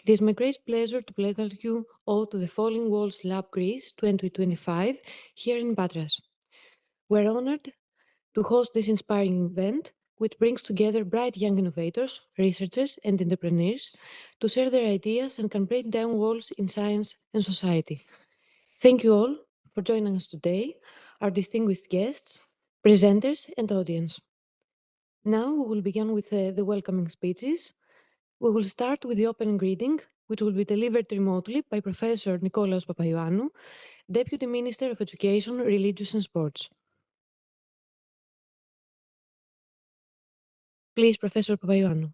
It is my great pleasure to welcome you all to the Falling Walls Lab Greece 2025 here in Patras. We're honored to host this inspiring event, which brings together bright young innovators, researchers, and entrepreneurs to share their ideas and can break down walls in science and society. Thank you all for joining us today, our distinguished guests, presenters, and audience. Now we will begin with the welcoming speeches. We will start with the opening reading, which will be delivered remotely by Professor Nikolaos Papaioannou, Deputy Minister of Education, Religious and Sports. Please, Professor Papaioannou.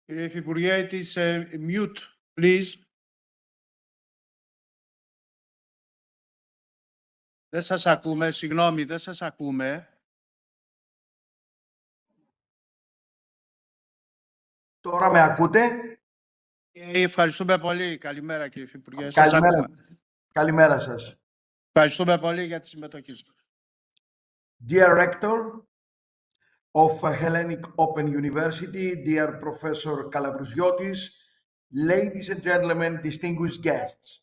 Κύριε Υφυπουργέ, it is mute, please. Δεν σας ακούμε, συγγνώμη, δεν σας ακούμε. Τώρα με ακούτε? Ευχαριστούμε πολύ. Καλημέρα κύριε Υφυπουργέ. Καλημέρα. Καλημέρα σας. Ευχαριστούμε πολύ για τη συμμετοχή σας. Dear Rector of Hellenic Open University, dear Professor Kalavrousiotis, ladies and gentlemen, distinguished guests.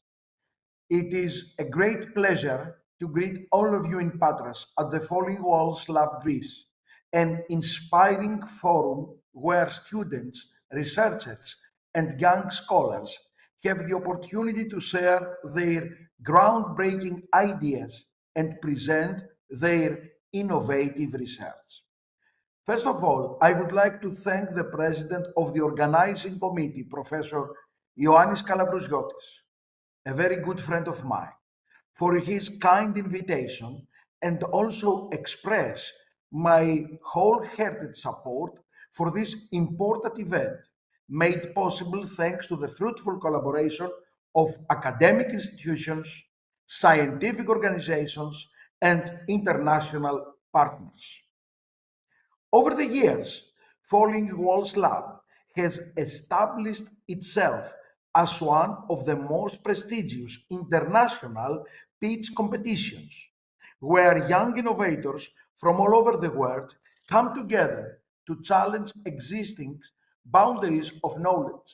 It is a great pleasure to greet all of you in Patras at the Falling Walls Lab Greece, an inspiring forum where students, researchers, and young scholars have the opportunity to share their groundbreaking ideas and present their innovative research. First of all, I would like to thank the president of the organizing committee, Professor Ioannis Kalavrousiotis, a very good friend of mine, for his kind invitation and also express my wholehearted support for this important event, made possible thanks to the fruitful collaboration of academic institutions, scientific organizations, and international partners. Over the years, Falling Walls Lab has established itself as one of the most prestigious international pitch competitions, where young innovators from all over the world come together to challenge existing boundaries of knowledge.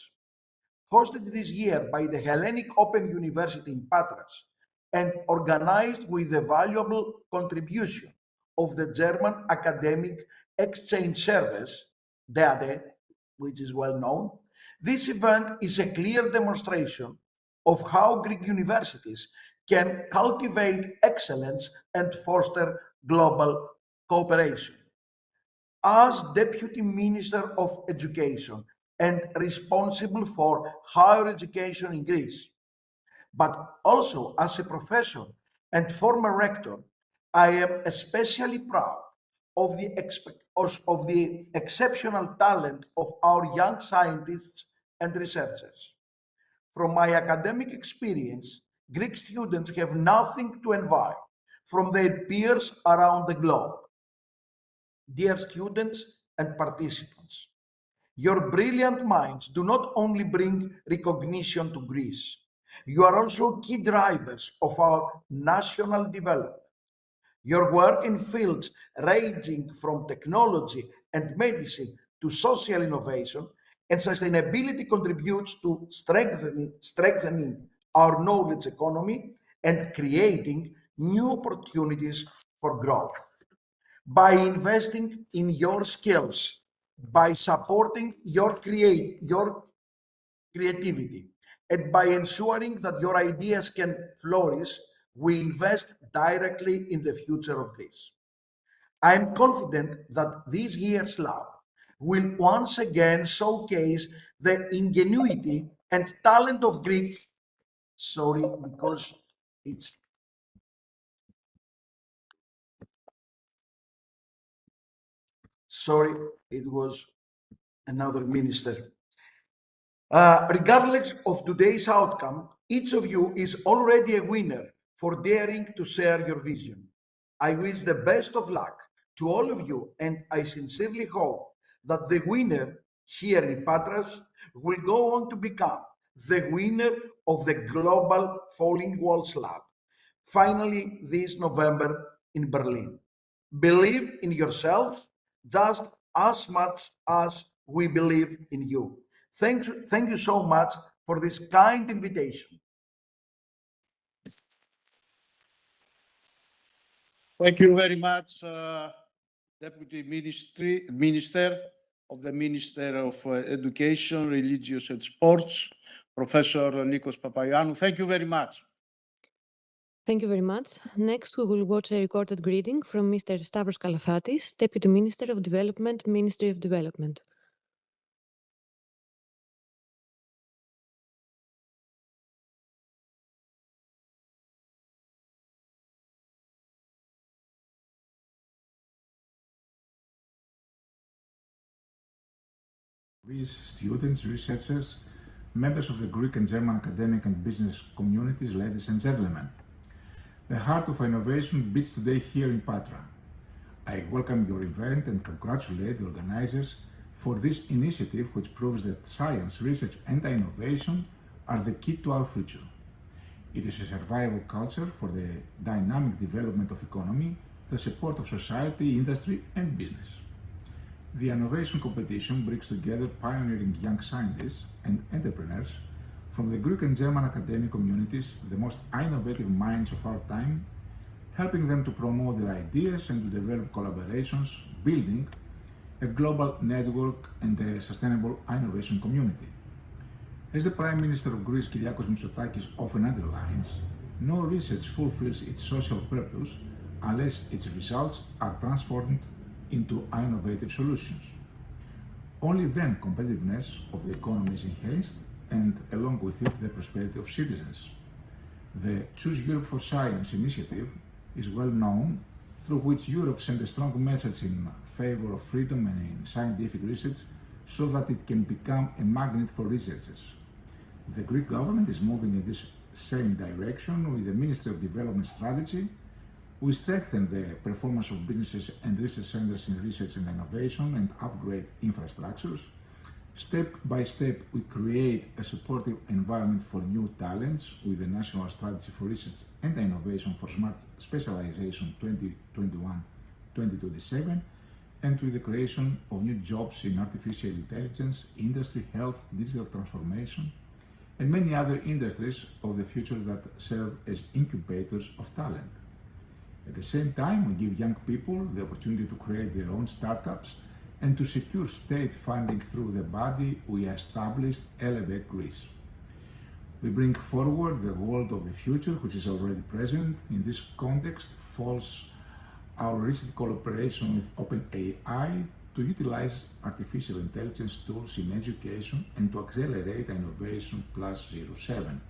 Hosted this year by the Hellenic Open University in Patras and organized with the valuable contribution of the German Academic Exchange Service, DEADE, which is well known, this event is a clear demonstration of how Greek universities can cultivate excellence and foster global cooperation. As Deputy Minister of Education and responsible for higher education in Greece, but also as a professor and former rector, I am especially proud of the exceptional talent of our young scientists and researchers. From my academic experience, Greek students have nothing to envy from their peers around the globe. Dear students and participants, your brilliant minds do not only bring recognition to Greece, you are also key drivers of our national development. Your work in fields ranging from technology and medicine to social innovation and sustainability contributes to strengthening our knowledge economy and creating new opportunities for growth. By investing in your skills, by supporting your creativity, and by ensuring that your ideas can flourish, we invest directly in the future of Greece. I am confident that this year's lab will once again showcase the ingenuity and talent of Greek. Sorry, because it's. Sorry, it was another minister. Regardless of today's outcome, each of you is already a winner for daring to share your vision. I wish the best of luck to all of you, and I sincerely hope that the winner here in Patras will go on to become the winner of the Global Falling Walls Lab, finally this November in Berlin. Believe in yourself, just as much as we believe in you. Thank you so much for this kind invitation. Thank you very much, Deputy Minister of the Minister of Education, Religious and Sports, Professor Nikos Papayanu. Thank you very much. Thank you very much. Next, we will watch a recorded greeting from Mr. Stavros Kalafatis, Deputy Minister of Development, Ministry of Development. Students, researchers, members of the Greek and German academic and business communities, ladies and gentlemen. The heart of innovation beats today here in Patra. I welcome your event and congratulate the organizers for this initiative, which proves that science, research and innovation are the key to our future. It is a survival culture for the dynamic development of economy, the support of society, industry and business. The innovation competition brings together pioneering young scientists and entrepreneurs from the Greek and German academic communities, the most innovative minds of our time, helping them to promote their ideas and to develop collaborations, building a global network and a sustainable innovation community. As the Prime Minister of Greece, Kyriakos Mitsotakis, often underlines, no research fulfills its social purpose unless its results are transformed into innovative solutions. Only then competitiveness of the economy is enhanced and along with it the prosperity of citizens. The Choose Europe for Science initiative is well known, through which Europe sent a strong message in favor of freedom and in scientific research so that it can become a magnet for researchers. The Greek government is moving in this same direction with the Ministry of Development strategy. We strengthen the performance of businesses and research centers in research and innovation and upgrade infrastructures. Step by step, we create a supportive environment for new talents with the National Strategy for Research and Innovation for Smart Specialization 2021-2027 and with the creation of new jobs in artificial intelligence, industry, health, digital transformation, and many other industries of the future that serve as incubators of talent. At the same time, we give young people the opportunity to create their own startups and to secure state funding through the body we established, Elevate Greece. We bring forward the world of the future, which is already present. In this context falls our recent collaboration with OpenAI to utilize artificial intelligence tools in education and to accelerate Innovation Plus 07.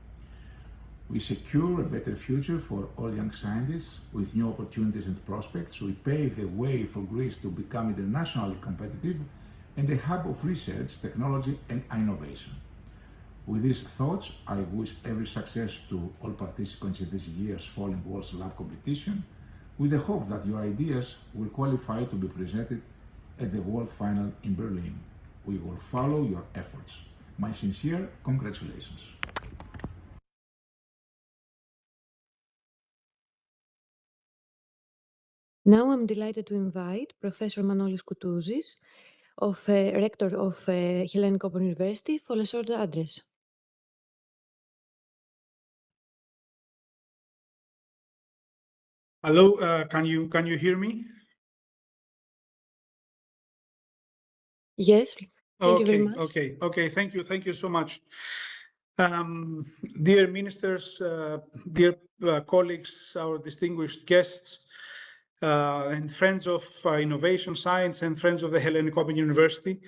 We secure a better future for all young scientists with new opportunities and prospects. We pave the way for Greece to become internationally competitive and a hub of research, technology and innovation. With these thoughts, I wish every success to all participants in this year's Falling Walls Lab competition, with the hope that your ideas will qualify to be presented at the World Final in Berlin. We will follow your efforts. My sincere congratulations. Now I'm delighted to invite Professor Manolis Koutouzis, Rector of Hellenic Open University, for a short address. Hello, can you hear me? Yes, thank you very much. Okay. Thank you so much. Dear ministers, dear colleagues, our distinguished guests, and friends of innovation science and friends of the Hellenic Open University.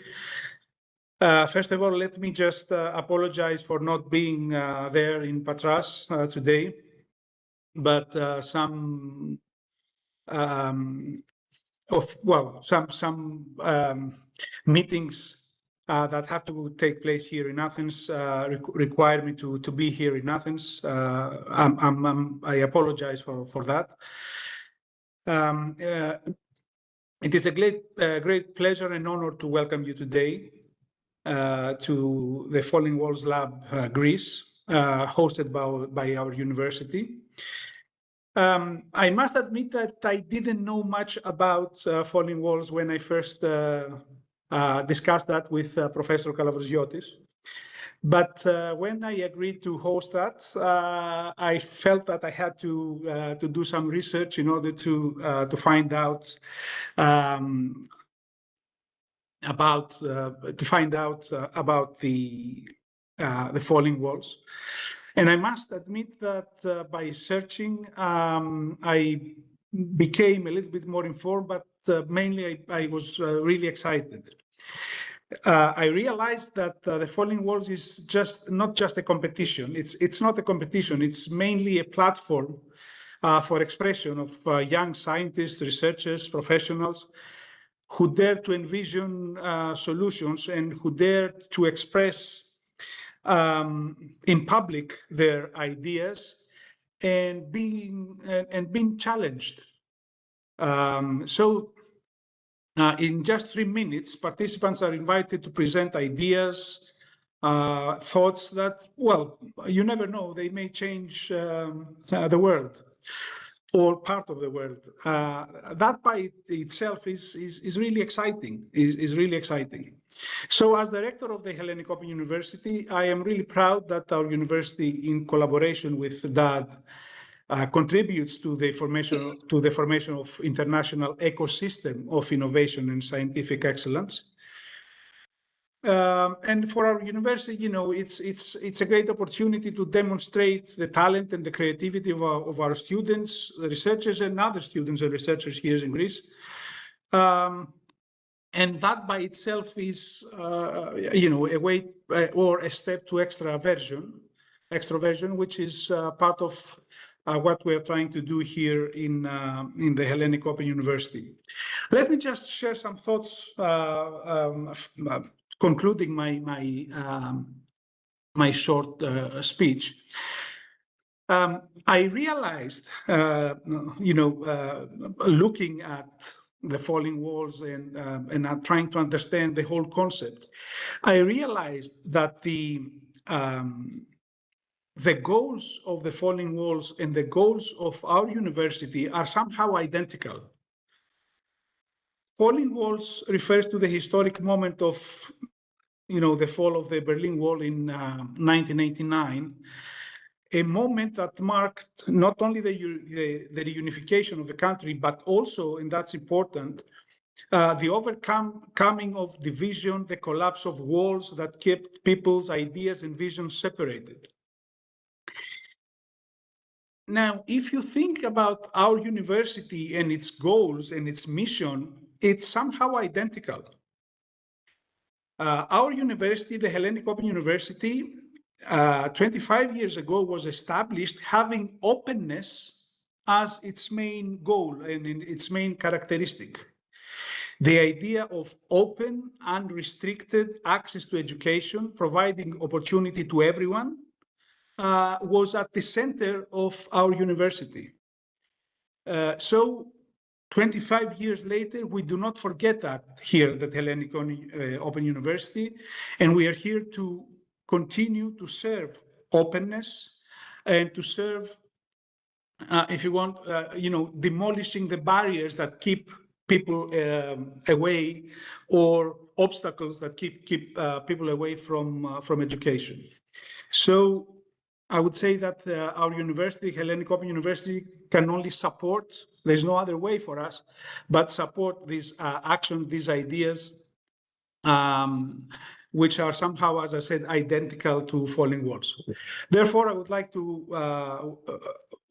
First of all, let me just apologize for not being there in Patras today, but some meetings that have to take place here in Athens require me to be here in Athens. I apologize for that. It is a great pleasure and honor to welcome you today to the Falling Walls Lab Greece, hosted by our university. I must admit that I didn't know much about Falling Walls when I first discussed that with Professor Kalavrziotis. But when I agreed to host that, I felt that I had to do some research in order to find out about the Falling Walls. And I must admit that by searching, I became a little bit more informed, but mainly I was really excited. I realized that the Falling Walls is not just a competition. It's not a competition. It's mainly a platform for expression of young scientists, researchers, professionals who dare to envision solutions and who dare to express in public their ideas and being challenged. In just 3 minutes, participants are invited to present ideas, thoughts that, well, you never know, they may change the world or part of the world. That by itself is really exciting, is really exciting. So as director of the Hellenic Open University, I am really proud that our university, in collaboration with DAAD, contributes to the formation of international ecosystem of innovation and scientific excellence. And for our university, you know, it's a great opportunity to demonstrate the talent and the creativity of our students, the researchers, and other students and researchers here in Greece. And that by itself is, you know, a way or a step to extraversion, which is part of what we're trying to do here in the Hellenic Open University. Let me just share some thoughts, concluding my short speech. I realized, you know, looking at the Falling Walls and trying to understand the whole concept, I realized that the goals of the Falling Walls and the goals of our university are somehow identical. Falling Walls refers to the historic moment of, you know, the fall of the Berlin Wall in 1989, a moment that marked not only the reunification of the country, but also, and that's important, the overcoming of division, the collapse of walls that kept people's ideas and visions separated. Now, if you think about our university and its goals and its mission, it's somehow identical. Our university, the Hellenic Open University, 25 years ago was established having openness as its main goal and its main characteristic. The idea of open, unrestricted access to education, providing opportunity to everyone, was at the center of our university. So 25 years later, we do not forget that here at the Hellenic Open University, and we are here to continue to serve openness and to serve, if you want, you know, demolishing the barriers that keep people away, or obstacles that keep people away from education. So I would say that our university, Hellenic Open University, can only support. There's no other way for us but support these actions, these ideas, which are somehow, as I said, identical to Falling Walls. Therefore, I would like to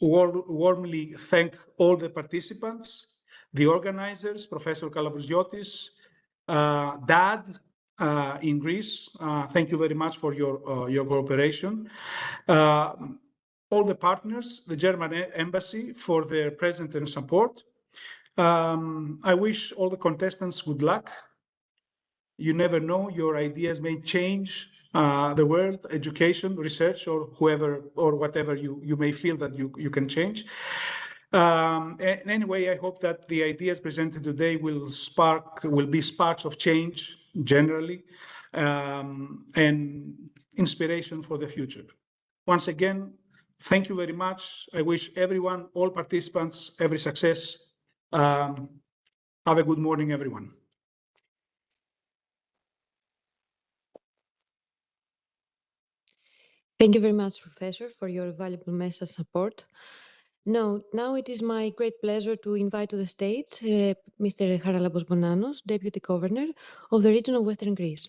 warmly thank all the participants, the organizers, Professor Kalavrziotis, DAAD in Greece. Thank you very much for your cooperation. All the partners, the German embassy, for their presence and support. I wish all the contestants good luck. You never know, your ideas may change the world, education, research, or whoever or whatever you may feel that you can change. Anyway, I hope that the ideas presented today will be sparks of change generally, and inspiration for the future. Once again, Thank you very much. I wish everyone, all participants, every success. Have a good morning, everyone. Thank you very much, Professor, for your valuable message support. Now it is my great pleasure to invite to the stage Mr. Haralambos Bonanos, Deputy Governor of the region of Western Greece.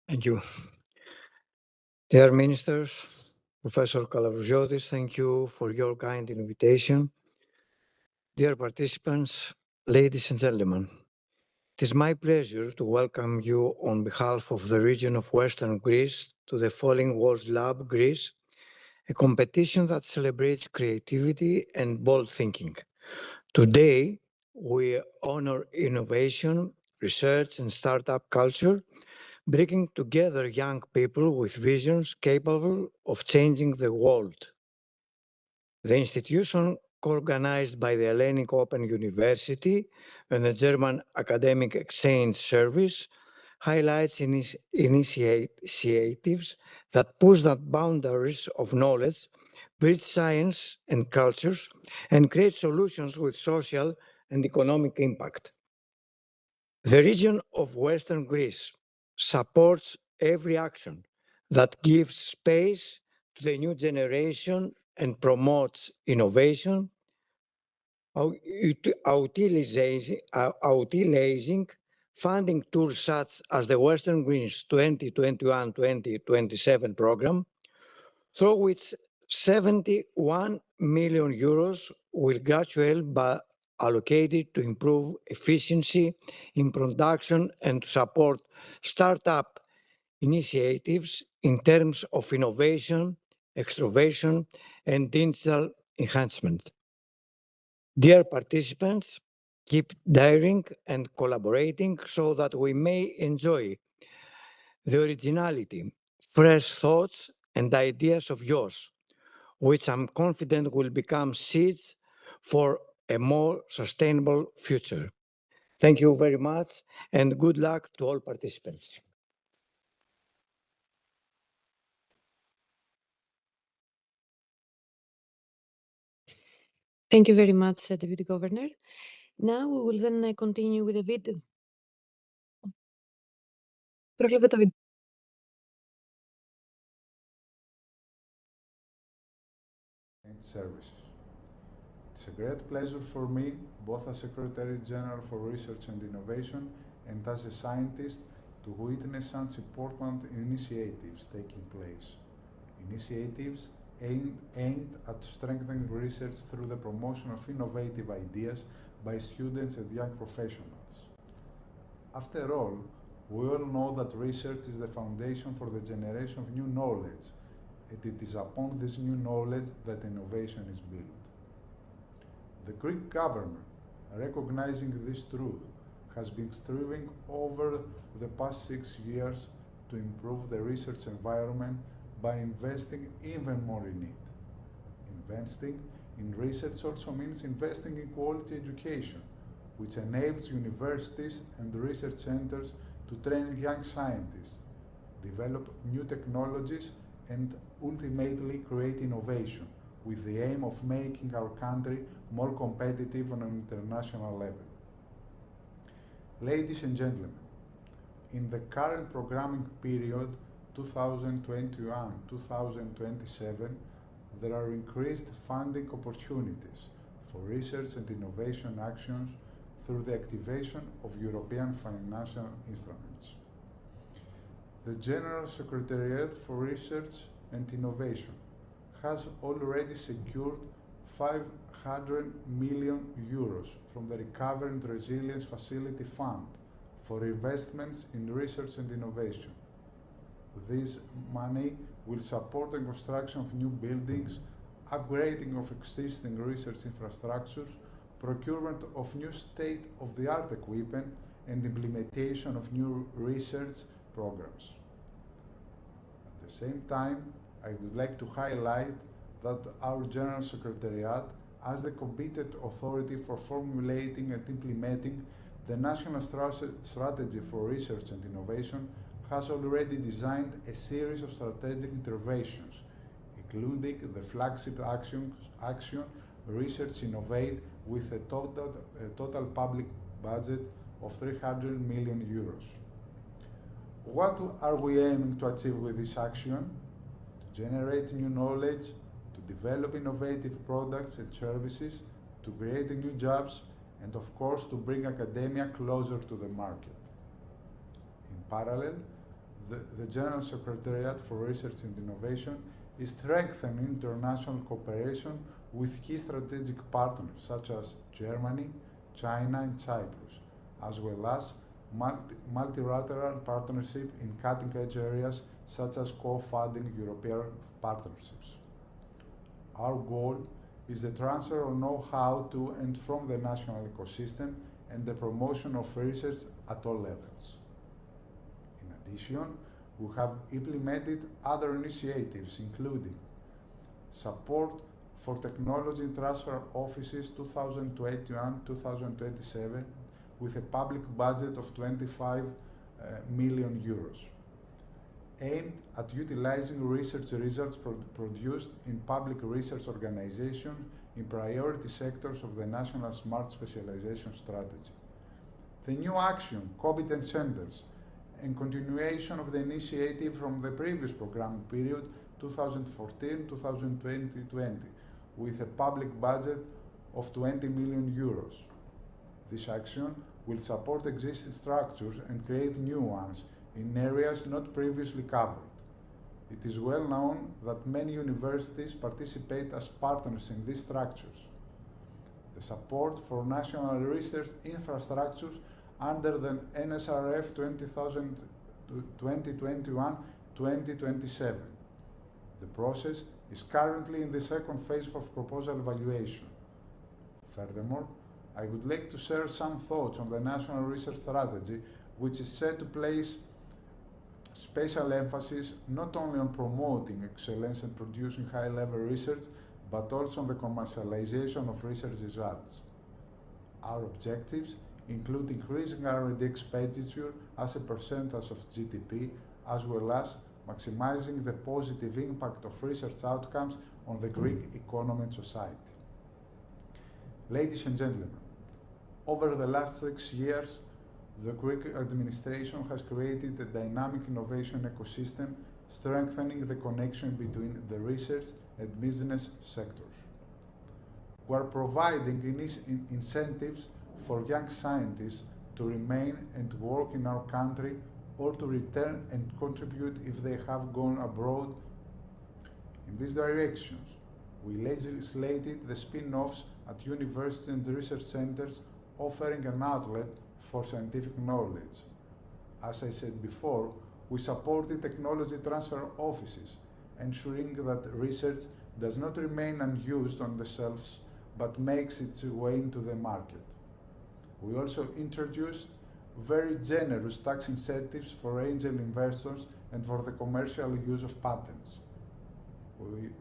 Thank you. Dear Ministers, Professor Kalavrousiotis, thank you for your kind invitation. Dear participants, ladies and gentlemen, it is my pleasure to welcome you on behalf of the region of Western Greece to the Falling Walls Lab Greece, a competition that celebrates creativity and bold thinking. Today, we honor innovation, research, and startup culture, bringing together young people with visions capable of changing the world. The institution, co-organized by the Hellenic Open University and the German Academic Exchange Service, highlights initiatives that push the boundaries of knowledge, bridge science and cultures, and create solutions with social and economic impact. The region of Western Greece supports every action that gives space to the new generation and promotes innovation, utilizing funding tools such as the Western Greece 2021-2027 program, through which 71 million euros will gradually be allocated to improve efficiency in production and to support startup initiatives in terms of innovation, extroversion, and digital enhancement. Dear participants, keep daring and collaborating so that we may enjoy the originality, fresh thoughts, and ideas of yours, which I'm confident will become seeds for a more sustainable future. Thank you very much, and good luck to all participants. Thank you very much, Deputy Governor. Now we will then continue with the video. Services. It's a great pleasure for me, both as Secretary General for Research and Innovation and as a scientist, to witness such important initiatives taking place. Initiatives aimed at strengthening research through the promotion of innovative ideas by students and young professionals. After all, we all know that research is the foundation for the generation of new knowledge, and it is upon this new knowledge that innovation is built. The Greek government, recognizing this truth, has been striving over the past 6 years to improve the research environment by investing even more in it. Investing in research also means investing in quality education, which enables universities and research centers to train young scientists, develop new technologies, and ultimately create innovation with the aim of making our country more competitive on an international level. Ladies and gentlemen, in the current programming period 2021-2027, there are increased funding opportunities for research and innovation actions through the activation of European financial instruments. The General Secretariat for Research and Innovation has already secured 500 million euros from the Recovery and Resilience Facility Fund for investments in research and innovation. This money will support the construction of new buildings, upgrading of existing research infrastructures, procurement of new state-of-the-art equipment, and implementation of new research programs. At the same time, I would like to highlight that our General Secretariat as the competent authority for formulating and implementing the National Strategy for Research and Innovation, has already designed a series of strategic interventions, including the flagship action Research Innovate, with a total public budget of 300 million euros. What are we aiming to achieve with this action? To generate new knowledge, to develop innovative products and services, to create new jobs, and of course to bring academia closer to the market. In parallel, the General Secretariat for Research and Innovation is strengthening international cooperation with key strategic partners such as Germany, China, and Cyprus, as well as multilateral partnership in cutting-edge areas such as co-funding European partnerships. Our goal is the transfer of know-how to and from the national ecosystem and the promotion of research at all levels. In addition, we have implemented other initiatives, including support for technology transfer offices 2021-2027 with a public budget of 25 million euros, aimed at utilizing research results produced in public research organizations in priority sectors of the National Smart Specialization Strategy. The new action, Competence Centers, and continuation of the initiative from the previous programming period 2014-2020, with a public budget of 20 million euros. This action will support existing structures and create new ones in areas not previously covered. It is well known that many universities participate as partners in these structures. The support for national research infrastructures under the NSRF 2021-2027. The process is currently in the second phase of proposal evaluation. Furthermore, I would like to share some thoughts on the National Research Strategy, which is set to place special emphasis not only on promoting excellence and producing high-level research, but also on the commercialization of research results. Our objectives include increasing R&D expenditure as a percentage of GDP, as well as maximizing the positive impact of research outcomes on the Greek economy and society. Ladies and gentlemen, over the last 6 years, the Greek administration has created a dynamic innovation ecosystem, strengthening the connection between the research and business sectors. We are providing incentives for young scientists to remain and work in our country or to return and contribute if they have gone abroad. In these directions, we legislated the spin-offs at universities and research centers, offering an outlet for scientific knowledge. As I said before, we supported technology transfer offices, ensuring that research does not remain unused on the shelves, but makes its way into the market. We also introduced very generous tax incentives for angel investors and for the commercial use of patents.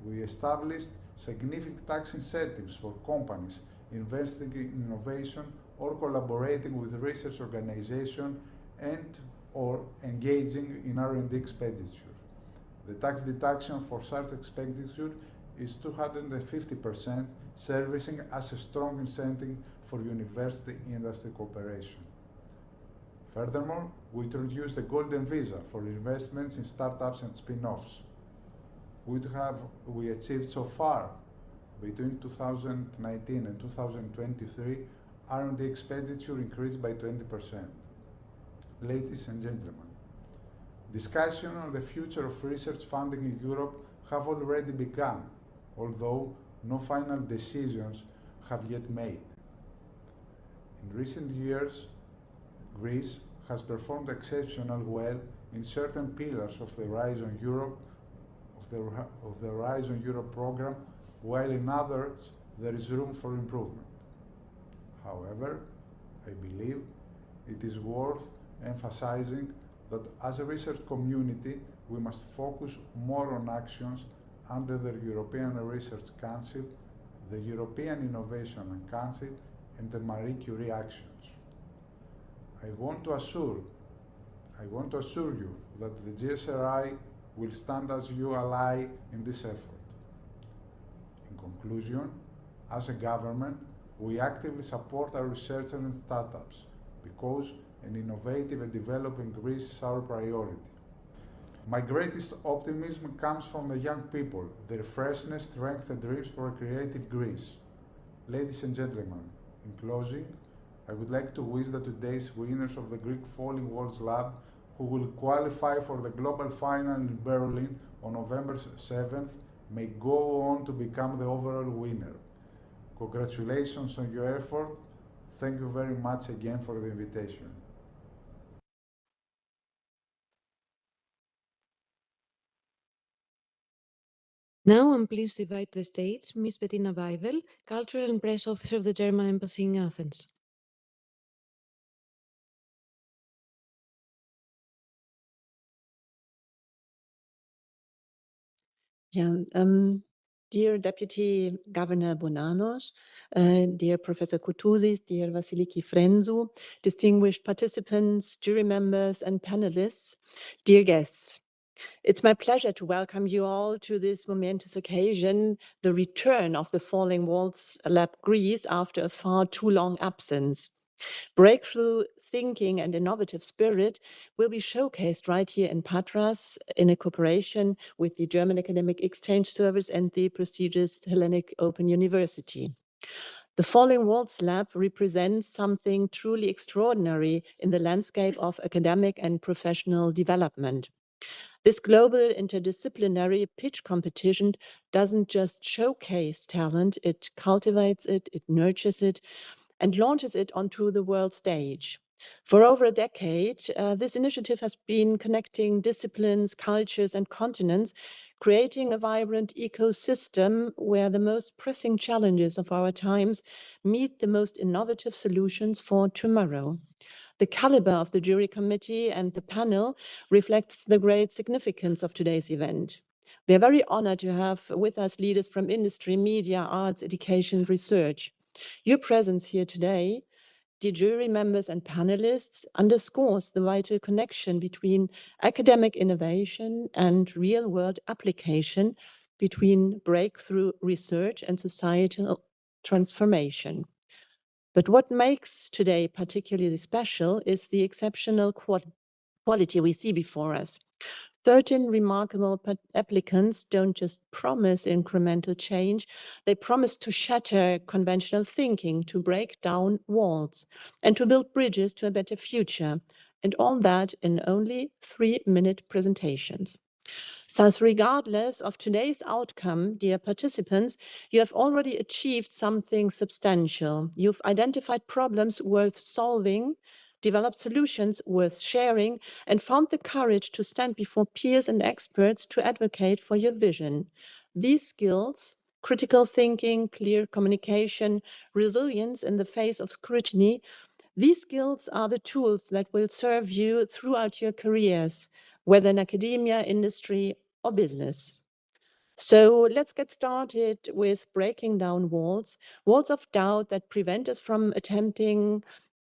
We established significant tax incentives for companies investing in innovation or collaborating with research organizations and or engaging in R&D expenditure. The tax deduction for such expenditure is 250%, serving as a strong incentive for university-industry cooperation. Furthermore, we introduced a golden visa for investments in startups and spin-offs. We achieved so far, between 2019 and 2023, R&D expenditure increased by 20%. Ladies and gentlemen, discussions on the future of research funding in Europe have already begun, although no final decisions have yet made. In recent years, Greece has performed exceptionally well in certain pillars of the Horizon Europe, Horizon Europe program, while in others there is room for improvement. However, I believe it is worth emphasizing that as a research community, we must focus more on actions under the European Research Council, the European Innovation Council, and the Marie Curie Actions. I want to assure you that the GSRI will stand as your ally in this effort. In conclusion, as a government, we actively support our researchers and startups because an innovative and developing Greece is our priority. My greatest optimism comes from the young people, their freshness, strength and dreams for a creative Greece. Ladies and gentlemen, in closing, I would like to wish that today's winners of the Greek Falling Walls Lab, who will qualify for the global final in Berlin on November 7th, may go on to become the overall winner. Congratulations on your effort. Thank you very much again for the invitation. Now I'm pleased to invite to the stage Ms. Bettina Weivel, Cultural and Press Officer of the German Embassy in Athens. Dear Deputy Governor Bonanos, dear Professor Koutouzis, dear Vasiliki Frenzou, distinguished participants, jury members, and panelists, dear guests. It's my pleasure to welcome you all to this momentous occasion, the return of the Falling Walls Lab Greece after a far too long absence. Breakthrough thinking and innovative spirit will be showcased right here in Patras in a cooperation with the German Academic Exchange Service and the prestigious Hellenic Open University. The Falling Walls Lab represents something truly extraordinary in the landscape of academic and professional development. This global interdisciplinary pitch competition doesn't just showcase talent, it cultivates it, it nurtures it, and launches it onto the world stage. For over a decade, this initiative has been connecting disciplines, cultures, and continents, creating a vibrant ecosystem where the most pressing challenges of our times meet the most innovative solutions for tomorrow. The caliber of the jury committee and the panel reflects the great significance of today's event. We are very honored to have with us leaders from industry, media, arts, education, research. Your presence here today, dear jury members and panelists, underscores the vital connection between academic innovation and real-world application, between breakthrough research and societal transformation. But what makes today particularly special is the exceptional quality we see before us. 13 remarkable applicants don't just promise incremental change, they promise to shatter conventional thinking, to break down walls, and to build bridges to a better future. And all that in only 3-minute presentations. Thus, regardless of today's outcome, dear participants, you have already achieved something substantial. You've identified problems worth solving, developed solutions worth sharing, and found the courage to stand before peers and experts to advocate for your vision. These skills, critical thinking, clear communication, resilience in the face of scrutiny, these skills are the tools that will serve you throughout your careers, whether in academia, industry, or business. So let's get started with breaking down walls of doubt that prevent us from attempting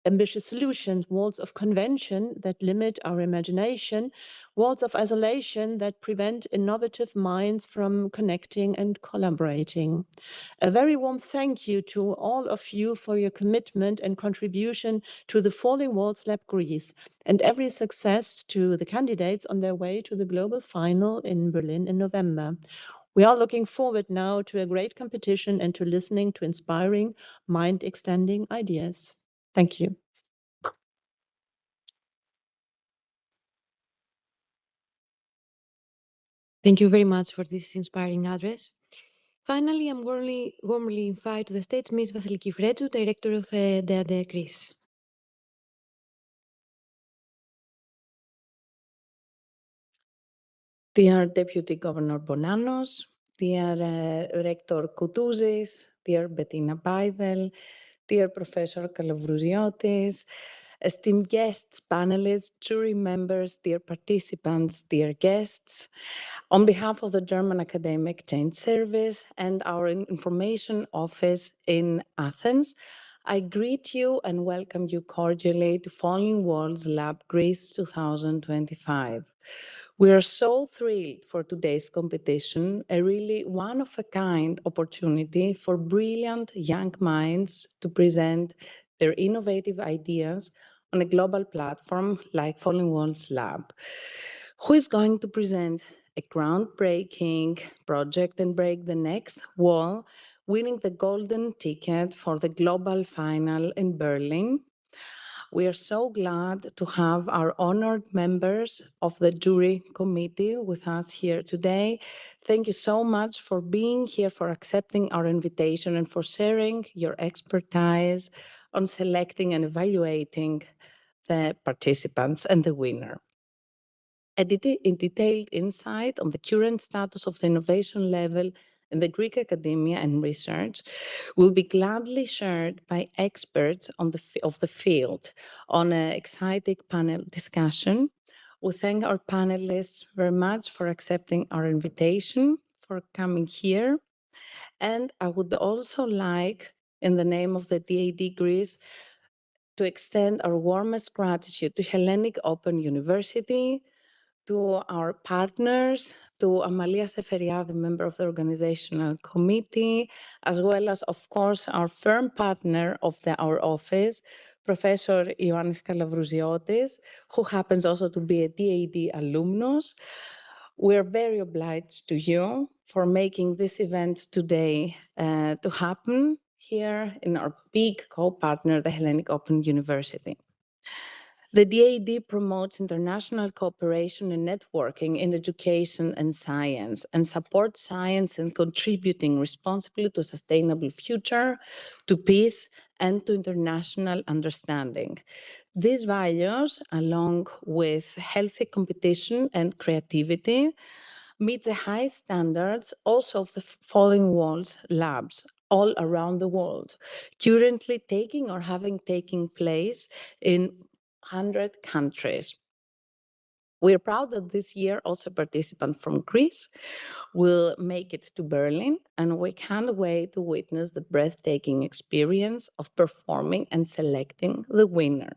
ambitious solutions, walls of convention that limit our imagination, walls of isolation that prevent innovative minds from connecting and collaborating. A very warm thank you to all of you for your commitment and contribution to the Falling Walls Lab Greece, and every success to the candidates on their way to the global final in Berlin in November. We are looking forward now to a great competition and to listening to inspiring, mind-extending ideas. Thank you. Thank you very much for this inspiring address. Finally, I'm warmly invite to the stage Ms. Vasiliki Frenzou, Director of DEADE Greece. Dear Deputy Governor Bonanos, dear Rector Koutouzis, dear Bettina Weivel, dear Professor Kalavrousiotis, esteemed guests, panelists, jury members, dear participants, dear guests. On behalf of the German Academic Change Service and our information office in Athens, I greet you and welcome you cordially to Falling Walls Lab Greece 2025. We are so thrilled for today's competition, a really one-of-a-kind opportunity for brilliant young minds to present their innovative ideas on a global platform like Falling Walls Lab. Who is going to present a groundbreaking project and break the next wall, winning the golden ticket for the global final in Berlin? We are so glad to have our honored members of the jury committee with us here today. Thank you so much for being here, for accepting our invitation, and for sharing your expertise on selecting and evaluating the participants and the winner. A detailed insight on the current status of the innovation level in the Greek academia and research will be gladly shared by experts of the field on an exciting panel discussion. We thank our panelists very much for accepting our invitation, for coming here. And I would also like, in the name of the DAD Greece, to extend our warmest gratitude to Hellenic Open University, to our partners, to Amalia Seferiadi, member of the organizational committee, as well as, of course, our firm partner of our office, Professor Ioannis Kalavrousiotis, who happens also to be a DAD alumnus. We're very obliged to you for making this event today to happen here in our big co-partner, the Hellenic Open University. The DAD promotes international cooperation and networking in education and science, and supports science in contributing responsibly to a sustainable future, to peace, and to international understanding. These values, along with healthy competition and creativity, meet the high standards also of the Falling Walls labs all around the world, currently taking or having taken place in 100 countries. We are proud that this year also participants from Greece will make it to Berlin, and we can't wait to witness the breathtaking experience of performing and selecting the winner.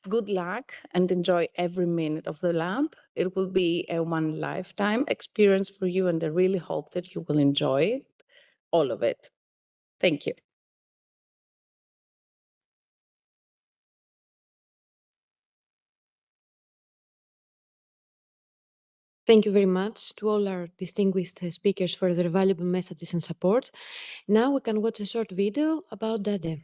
Good luck and enjoy every minute of the lab. It will be a one lifetime experience for you, and I really hope that you will enjoy it, all of it. Thank you. Thank you very much to all our distinguished speakers for their valuable messages and support. Now we can watch a short video about DADE.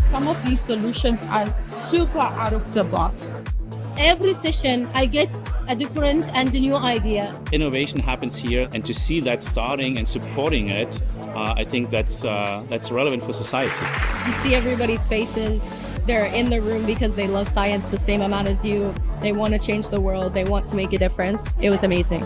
Some of these solutions are super out of the box. Every session, I get a different and a new idea. Innovation happens here, and to see that starting and supporting it, I think that's relevant for society. You see everybody's faces. They're in the room because they love science the same amount as you. They want to change the world. They want to make a difference. It was amazing.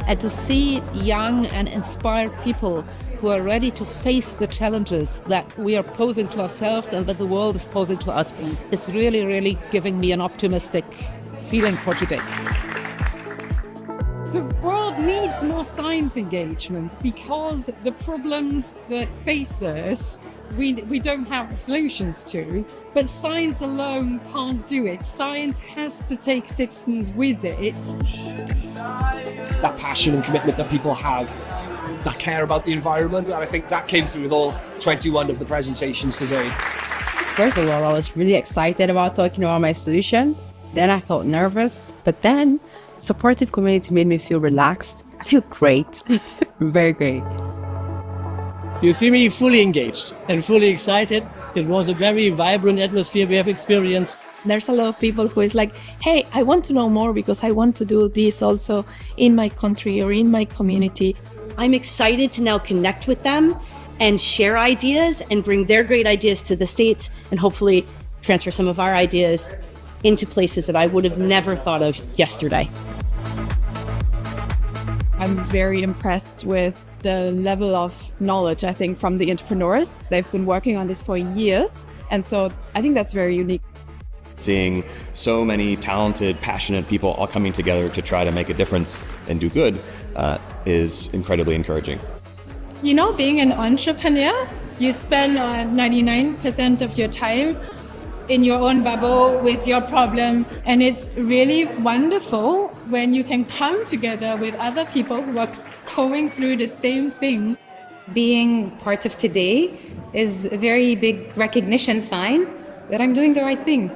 And to see young and inspired people who are ready to face the challenges that we are posing to ourselves and that the world is posing to us is really, really giving me an optimistic feeling for today. The world needs more science engagement because the problems that face us, we don't have the solutions to, but science alone can't do it. Science has to take citizens with it. That passion and commitment that people have, that care about the environment, and I think that came through with all 21 of the presentations today. First of all, I was really excited about talking about my solution. Then I felt nervous, but then supportive community made me feel relaxed. I feel great, very great. You see me fully engaged and fully excited. It was a very vibrant atmosphere we have experienced. There's a lot of people who is like, hey, I want to know more because I want to do this also in my country or in my community. I'm excited to now connect with them and share ideas and bring their great ideas to the States and hopefully transfer some of our ideas into places that I would have never thought of yesterday. I'm very impressed with the level of knowledge, I think, from the entrepreneurs. They've been working on this for years, and so I think that's very unique. Seeing so many talented, passionate people all coming together to try to make a difference and do good is incredibly encouraging. You know, being an entrepreneur, you spend 99% of your time in your own bubble with your problem, and it's really wonderful when you can come together with other people who are going through the same thing. Being part of today is a very big recognition sign that I'm doing the right thing.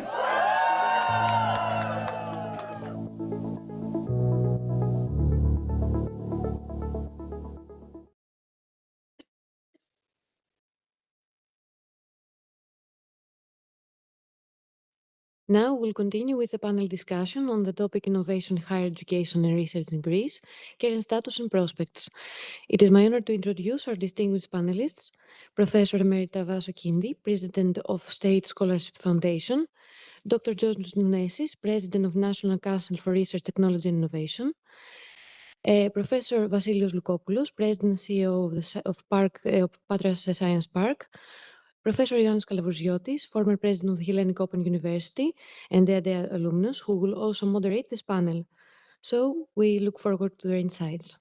Now we'll continue with a panel discussion on the topic Innovation in Higher Education and Research in Greece, Current Status and Prospects. It is my honor to introduce our distinguished panelists, Professor Emerita Vaso Kindi, President of State Scholarship Foundation, Dr. George Nounesis, President of National Council for Research, Technology and Innovation, Professor Vasilios Loukopoulos, President and CEO of Patras Science Park, Professor Ioannis Kalavrousiotis, former president of the Hellenic Open University and EADE alumnus, who will also moderate this panel. So we look forward to their insights.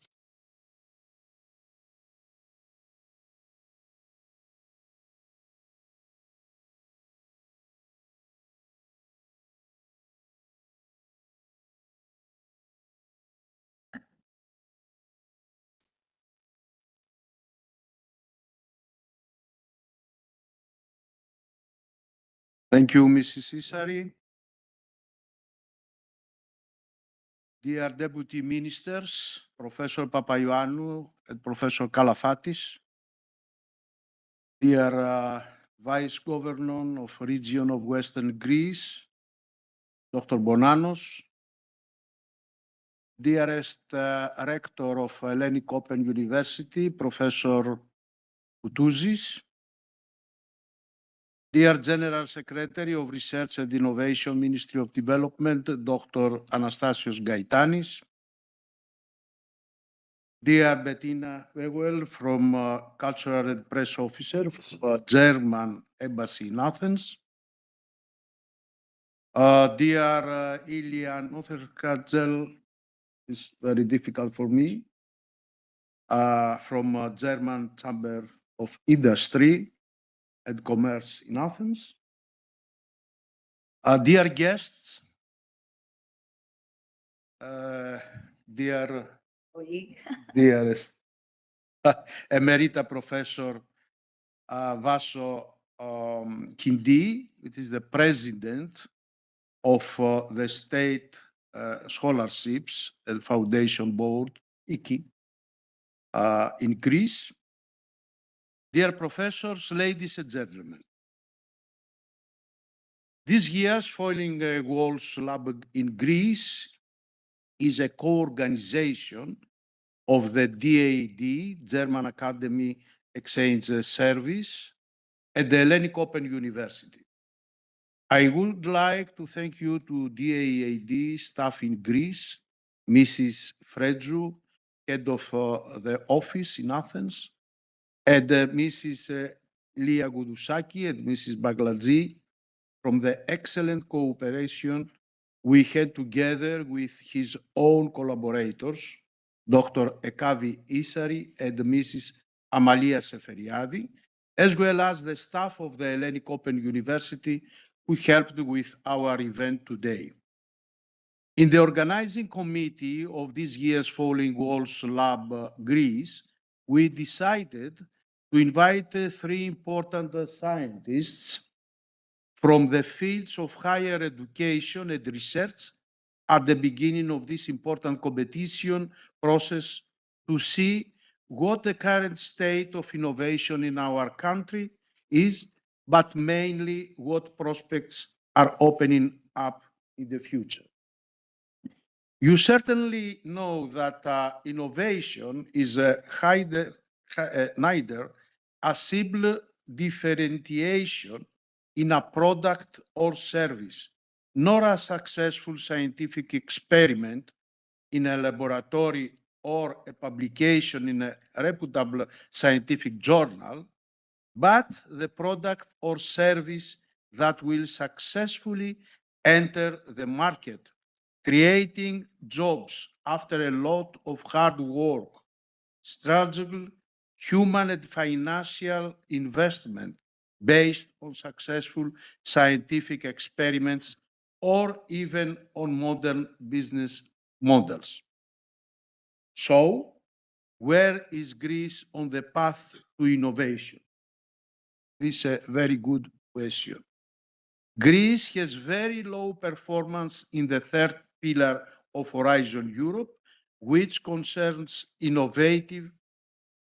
Thank you, Mrs. Isari. Dear Deputy Ministers, Professor Papaioannou and Professor Kalafatis, dear Vice Governor of Region of Western Greece, Dr. Bonanos, dearest Rector of Hellenic Open University, Professor Koutouzis, dear General Secretary of Research and Innovation, Ministry of Development, Dr. Anastasios Gaitanis, dear Bettina Wewel from Cultural and Press Officer for German Embassy in Athens, dear Ilian Otherkadzel, it's very difficult for me, from German Chamber of Industry and Commerce in Athens. Dear guests, dearest Emerita Professor Vaso Kindi, which is the President of the State Scholarships and Foundation Board, IKI, in Greece. Dear professors, ladies and gentlemen, this year's Falling Walls Lab in Greece is a co-organization of the DAAD, German Academy Exchange Service, and the Hellenic Open University. I would like to thank you to DAAD staff in Greece, Mrs. Fredzou, head of the office in Athens, and Mrs. Lia Goudousaki and Mrs. Bagladzi from the excellent cooperation we had together with his own collaborators, Dr. Ekavi Isari and Mrs. Amalia Seferiadi, as well as the staff of the Hellenic Open University who helped with our event today. In the organizing committee of this year's Falling Walls Lab Greece, we decided to invite three important scientists from the fields of higher education and research at the beginning of this important competition process to see what the current state of innovation in our country is, but mainly what prospects are opening up in the future. You certainly know that innovation is neither a simple differentiation in a product or service, nor a successful scientific experiment in a laboratory or a publication in a reputable scientific journal, but the product or service that will successfully enter the market, creating jobs after a lot of hard work, struggle, human and financial investment based on successful scientific experiments or even on modern business models. So, where is Greece on the path to innovation? This is a very good question. Greece has very low performance in the third pillar of Horizon Europe, which concerns innovative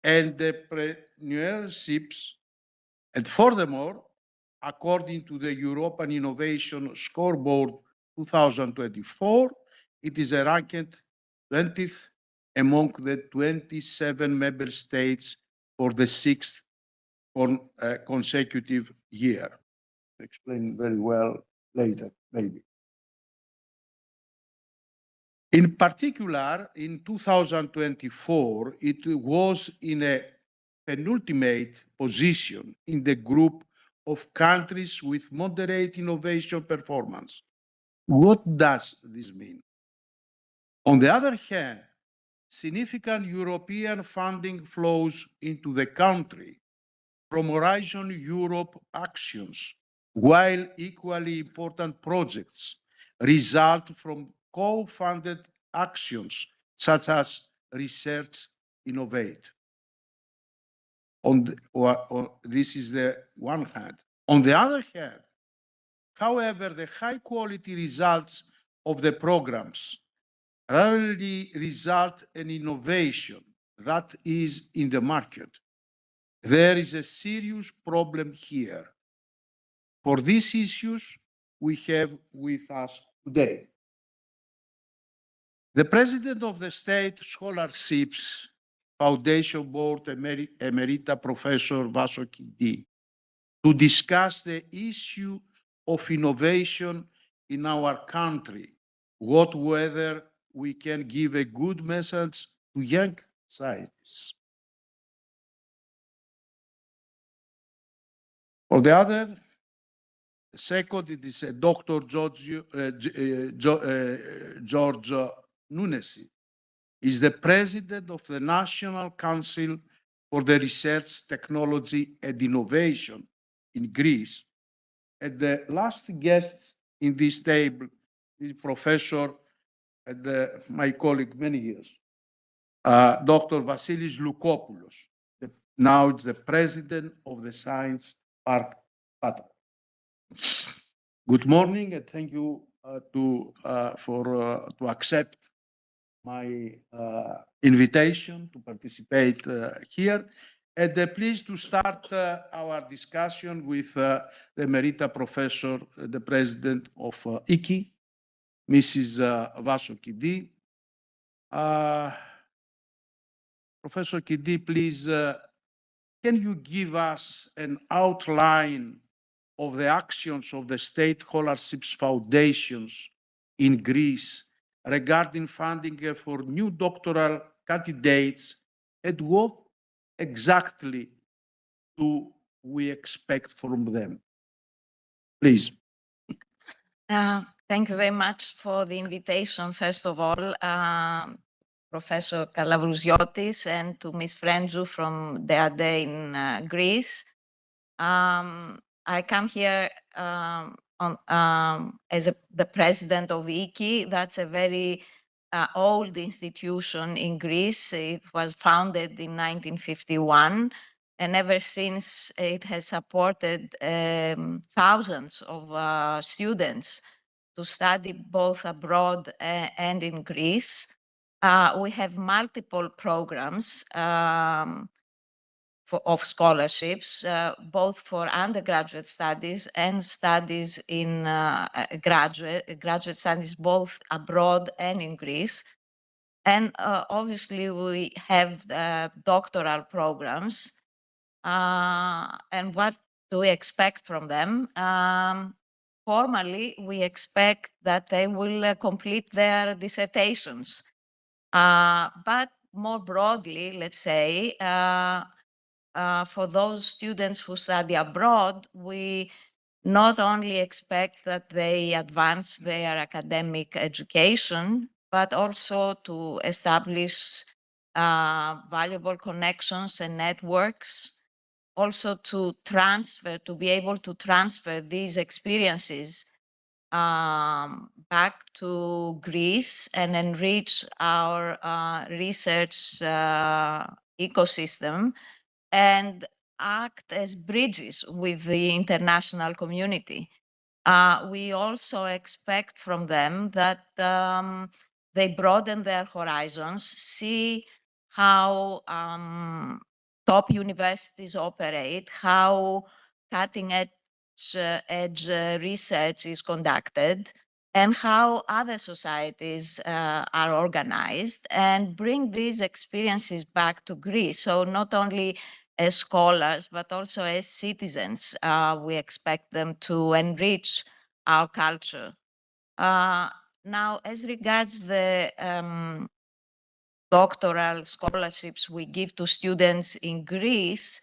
entrepreneurships. And furthermore, according to the European Innovation Scoreboard 2024, it is ranked 20th among the 27 member states for the sixth consecutive year. Explain very well later, maybe. In particular, in 2024, it was in a penultimate position in the group of countries with moderate innovation performance. What does this mean? On the other hand, significant European funding flows into the country from Horizon Europe actions, while equally important projects result from co-funded actions such as Research Innovate. This is the one hand. On the other hand, however, the high quality results of the programs rarely result in innovation that is in the market. There is a serious problem here. For these issues, we have with us today the President of the State Scholarships Foundation Board, Emerita Professor Vaso Kidi, to discuss the issue of innovation in our country, whether we can give a good message to young scientists. For the other, second, it is Dr. George Nunesi, is the President of the National Council for the Research, Technology and Innovation in Greece. And the last guest in this table is Professor and my colleague many years, Dr. Vasilis Loukopoulos. Now it's the President of the Science Park Patra. Good morning, and thank you to accept my invitation to participate here. And pleased to start our discussion with the Emerita Professor, the President of IKI, Mrs. Vaso Kidi. Professor Kidi, please, can you give us an outline of the actions of the State Scholarships Foundations in Greece regarding funding for new doctoral candidates, and what exactly do we expect from them? Please. Thank you very much for the invitation, first of all, Professor Kalavrousiotis, and to Ms. Frenzou from DEADE in Greece. I come here as the president of IKI. That's a very old institution in Greece. It was founded in 1951, and ever since it has supported thousands of students to study both abroad and in Greece. We have multiple programs of scholarships, both for undergraduate studies and studies in graduate studies, both abroad and in Greece. And obviously, we have doctoral programs. And what do we expect from them? Formally, we expect that they will complete their dissertations. But more broadly, let's say, for those students who study abroad, we not only expect that they advance their academic education, but also to establish valuable connections and networks, also to be able to transfer these experiences back to Greece and enrich our research ecosystem and act as bridges with the international community. We also expect from them that they broaden their horizons, see how top universities operate, how cutting edge research is conducted, and how other societies are organized, and bring these experiences back to Greece. So not only as scholars, but also as citizens, we expect them to enrich our culture. Now, as regards the doctoral scholarships we give to students in Greece,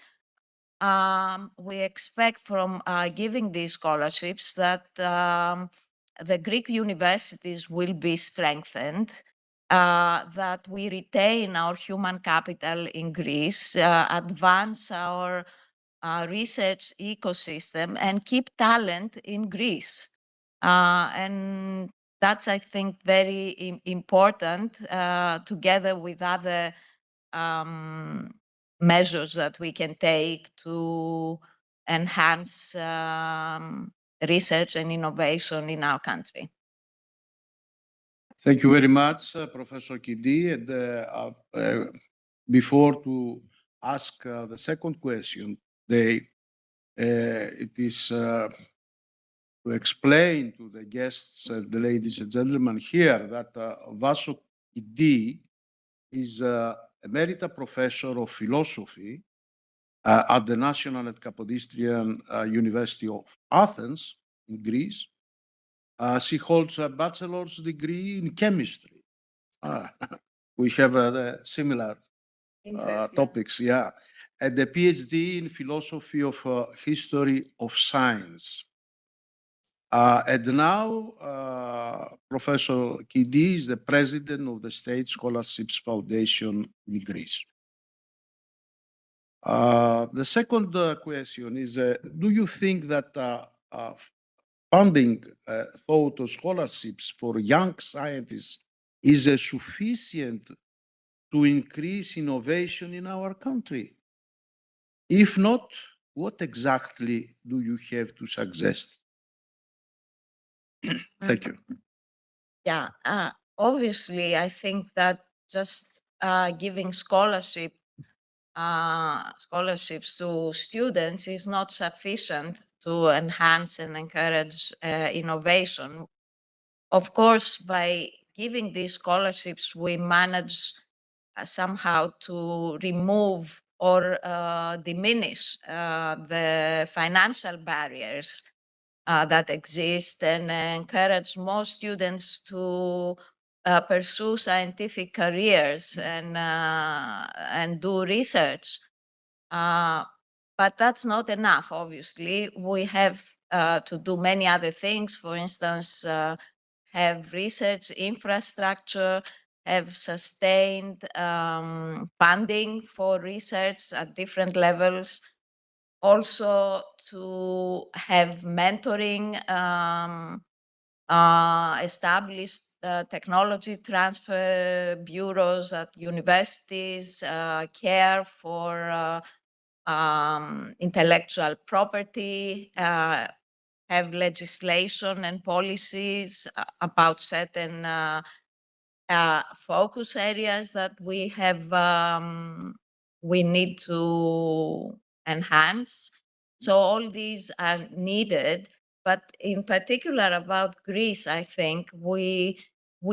we expect from giving these scholarships that the Greek universities will be strengthened, that we retain our human capital in Greece, advance our research ecosystem, and keep talent in Greece. And that's, I think, very important, together with other measures that we can take to enhance research and innovation in our country. Thank you very much, Professor Kiddi. And before to ask the second question, it is to explain to the guests, the ladies and gentlemen here, that Vaso Kiddi is Emerita Professor of Philosophy at the National and Kapodistrian University of Athens in Greece. She holds a bachelor's degree in chemistry. We have similar topics, yeah. And a PhD in philosophy of history of science. And now, Professor Kiddi is the president of the State Scholarships Foundation in Greece. The second question is, do you think that funding thought of scholarships for young scientists is sufficient to increase innovation in our country? If not, what exactly do you have to suggest? Thank you. Yeah, obviously, I think that just giving scholarships to students is not sufficient to enhance and encourage innovation. Of course, by giving these scholarships, we manage somehow to remove or diminish the financial barriers that exist, and encourage more students to pursue scientific careers and do research. But that's not enough, obviously. We have to do many other things. For instance, have research infrastructure, have sustained funding for research at different levels. Also to have mentoring, established technology transfer bureaus at universities, care for intellectual property, have legislation and policies about certain focus areas that we have, we need to enhance. So all these are needed, but in particular about Greece, I think we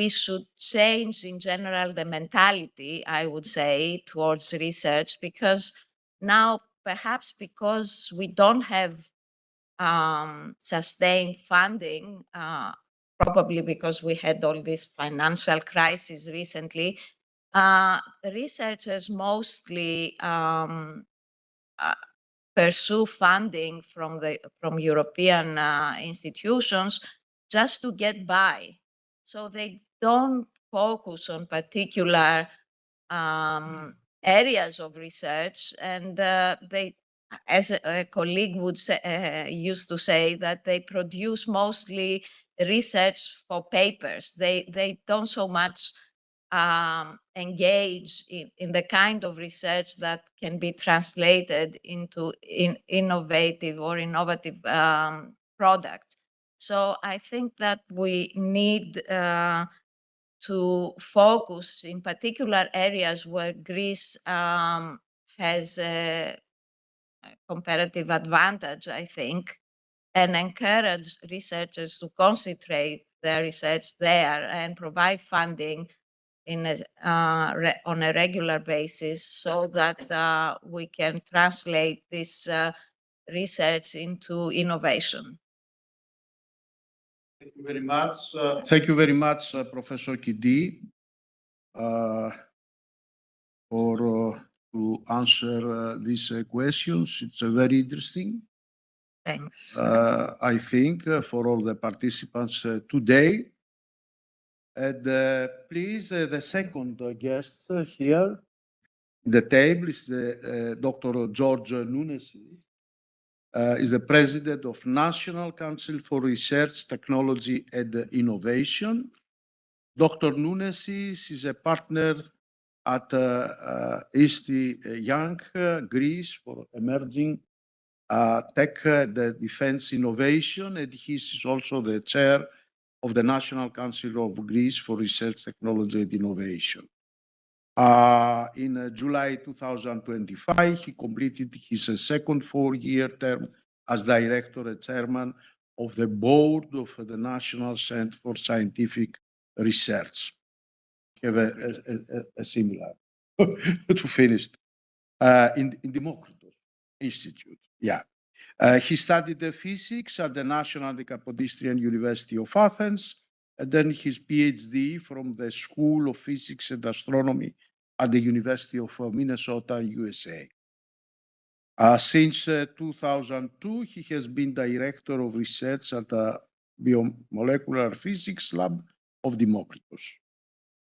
should change in general the mentality, I would say, towards research, because now perhaps because we don't have sustained funding, probably because we had all this financial crisis recently, researchers mostly pursue funding from European institutions just to get by. So they don't focus on particular areas of research, and they, as a colleague would say, used to say, that they produce mostly research for papers. They don't so much engage in the kind of research that can be translated into innovative products. So I think that we need to focus in particular areas where Greece has a comparative advantage, I think, and encourage researchers to concentrate their research there and provide funding on a regular basis, so that we can translate this research into innovation. Thank you very much. Thank you very much, Professor Kiddi, for to answer these questions. It's very interesting. Thanks. I think for all the participants today. And please, the second guest here, the table is Dr. George Nounessis. Is the president of National Council for Research, Technology and Innovation. Dr. Nounessis is a partner at Ernst & Young Greece for emerging tech, the defense innovation, and he is also the chair of the National Council of Greece for Research, Technology and Innovation. In July 2025, he completed his second four-year term as director and chairman of the board of the National Center for Scientific Research. We have a similar to finish in Democritus Institute. Yeah. He studied physics at the National Kapodistrian University of Athens, and then his PhD from the School of Physics and Astronomy at the University of Minnesota, USA. Since 2002, he has been director of research at the Biomolecular Physics Lab of Democritus.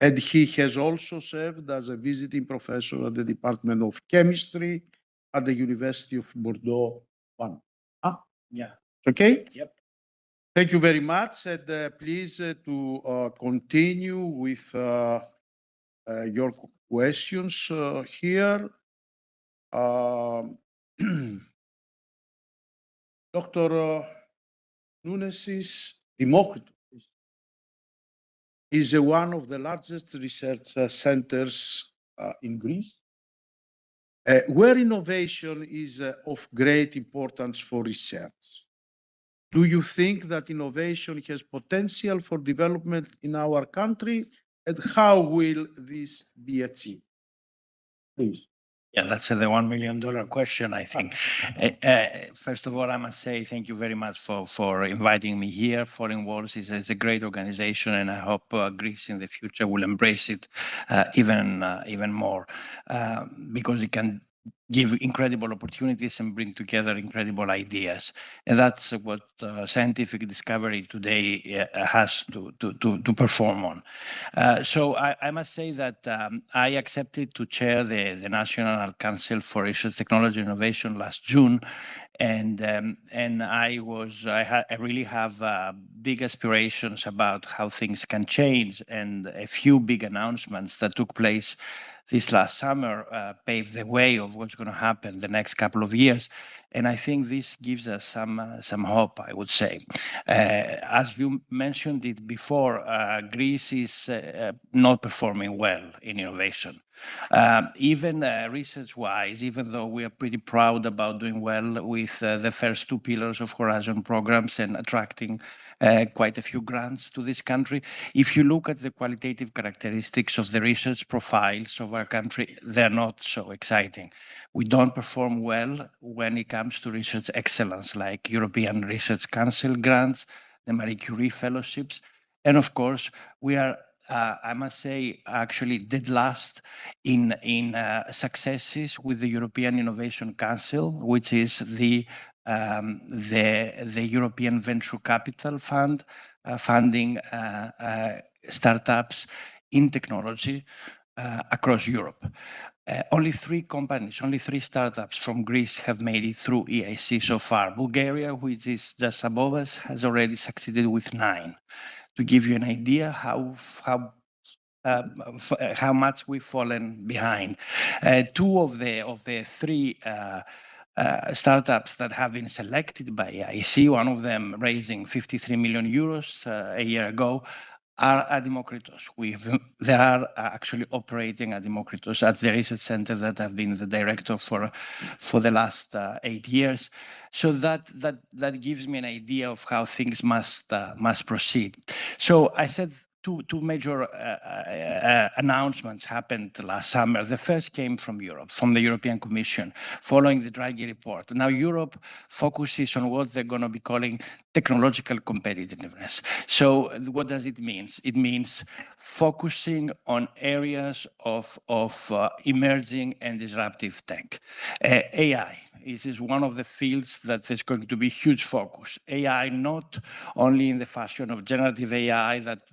And he has also served as a visiting professor at the Department of Chemistry at the University of Bordeaux. Yeah. Okay? Yep. Thank you very much. And please to continue with your questions here. Dr. Nounessis, Democritus is one of the largest research centers in Greece, where innovation is of great importance for research. Do you think that innovation has potential for development in our country, and how will this be achieved? Please. Yeah, that's the $1 million question, I think. First of all, I must say thank you very much for inviting me here. Falling Walls is a great organization, and I hope Greece in the future will embrace it even more, because it can give incredible opportunities and bring together incredible ideas. And that's what scientific discovery today has to perform on. So I must say that I accepted to chair the National Council for Research, Technology and Innovation last June. And I really have big aspirations about how things can change, and a few big announcements that took place this last summer paved the way of what's going to happen the next couple of years. And I think this gives us some hope, I would say. As you mentioned it before, Greece is not performing well in innovation. Even research-wise, even though we are pretty proud about doing well with the first two pillars of Horizon programs and attracting quite a few grants to this country, if you look at the qualitative characteristics of the research profiles of our country, they're not so exciting. We don't perform well when it comes to research excellence, like European Research Council grants, the Marie Curie fellowships, and of course, we are I must say, actually dead last in successes with the European Innovation Council, which is the European Venture Capital Fund, funding startups in technology across Europe. Only 3 companies, only 3 startups from Greece have made it through EIC so far. Bulgaria, which is just above us, has already succeeded with 9. To give you an idea how much we've fallen behind. 2 of the 3 startups that have been selected by EIC, one of them raising 53 million euros a year ago, are at Demokritos. They are actually operating at Demokritos, at the research center that I've been the director for the last 8 years. So that gives me an idea of how things must proceed. So I said two major announcements happened last summer. The first came from Europe, from the European Commission, following the Draghi report. Now Europe focuses on what they're going to be calling technological competitiveness. So what does it mean? It means focusing on areas of emerging and disruptive tech. AI. This is one of the fields that there's going to be huge focus. AI, not only in the fashion of generative AI that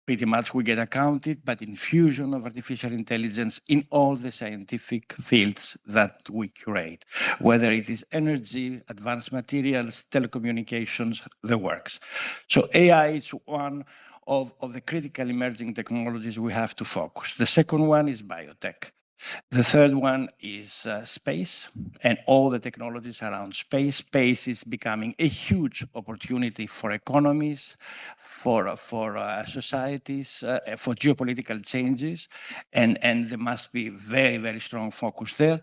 pretty much we get accounted, but infusion of artificial intelligence in all the scientific fields that we curate, whether it is energy, advanced materials, telecommunications, the works. So AI is one of the critical emerging technologies we have to focus. The second one is biotech. The third one is space and all the technologies around space. Space is becoming a huge opportunity for economies, for societies, for geopolitical changes, and there must be very, very strong focus there.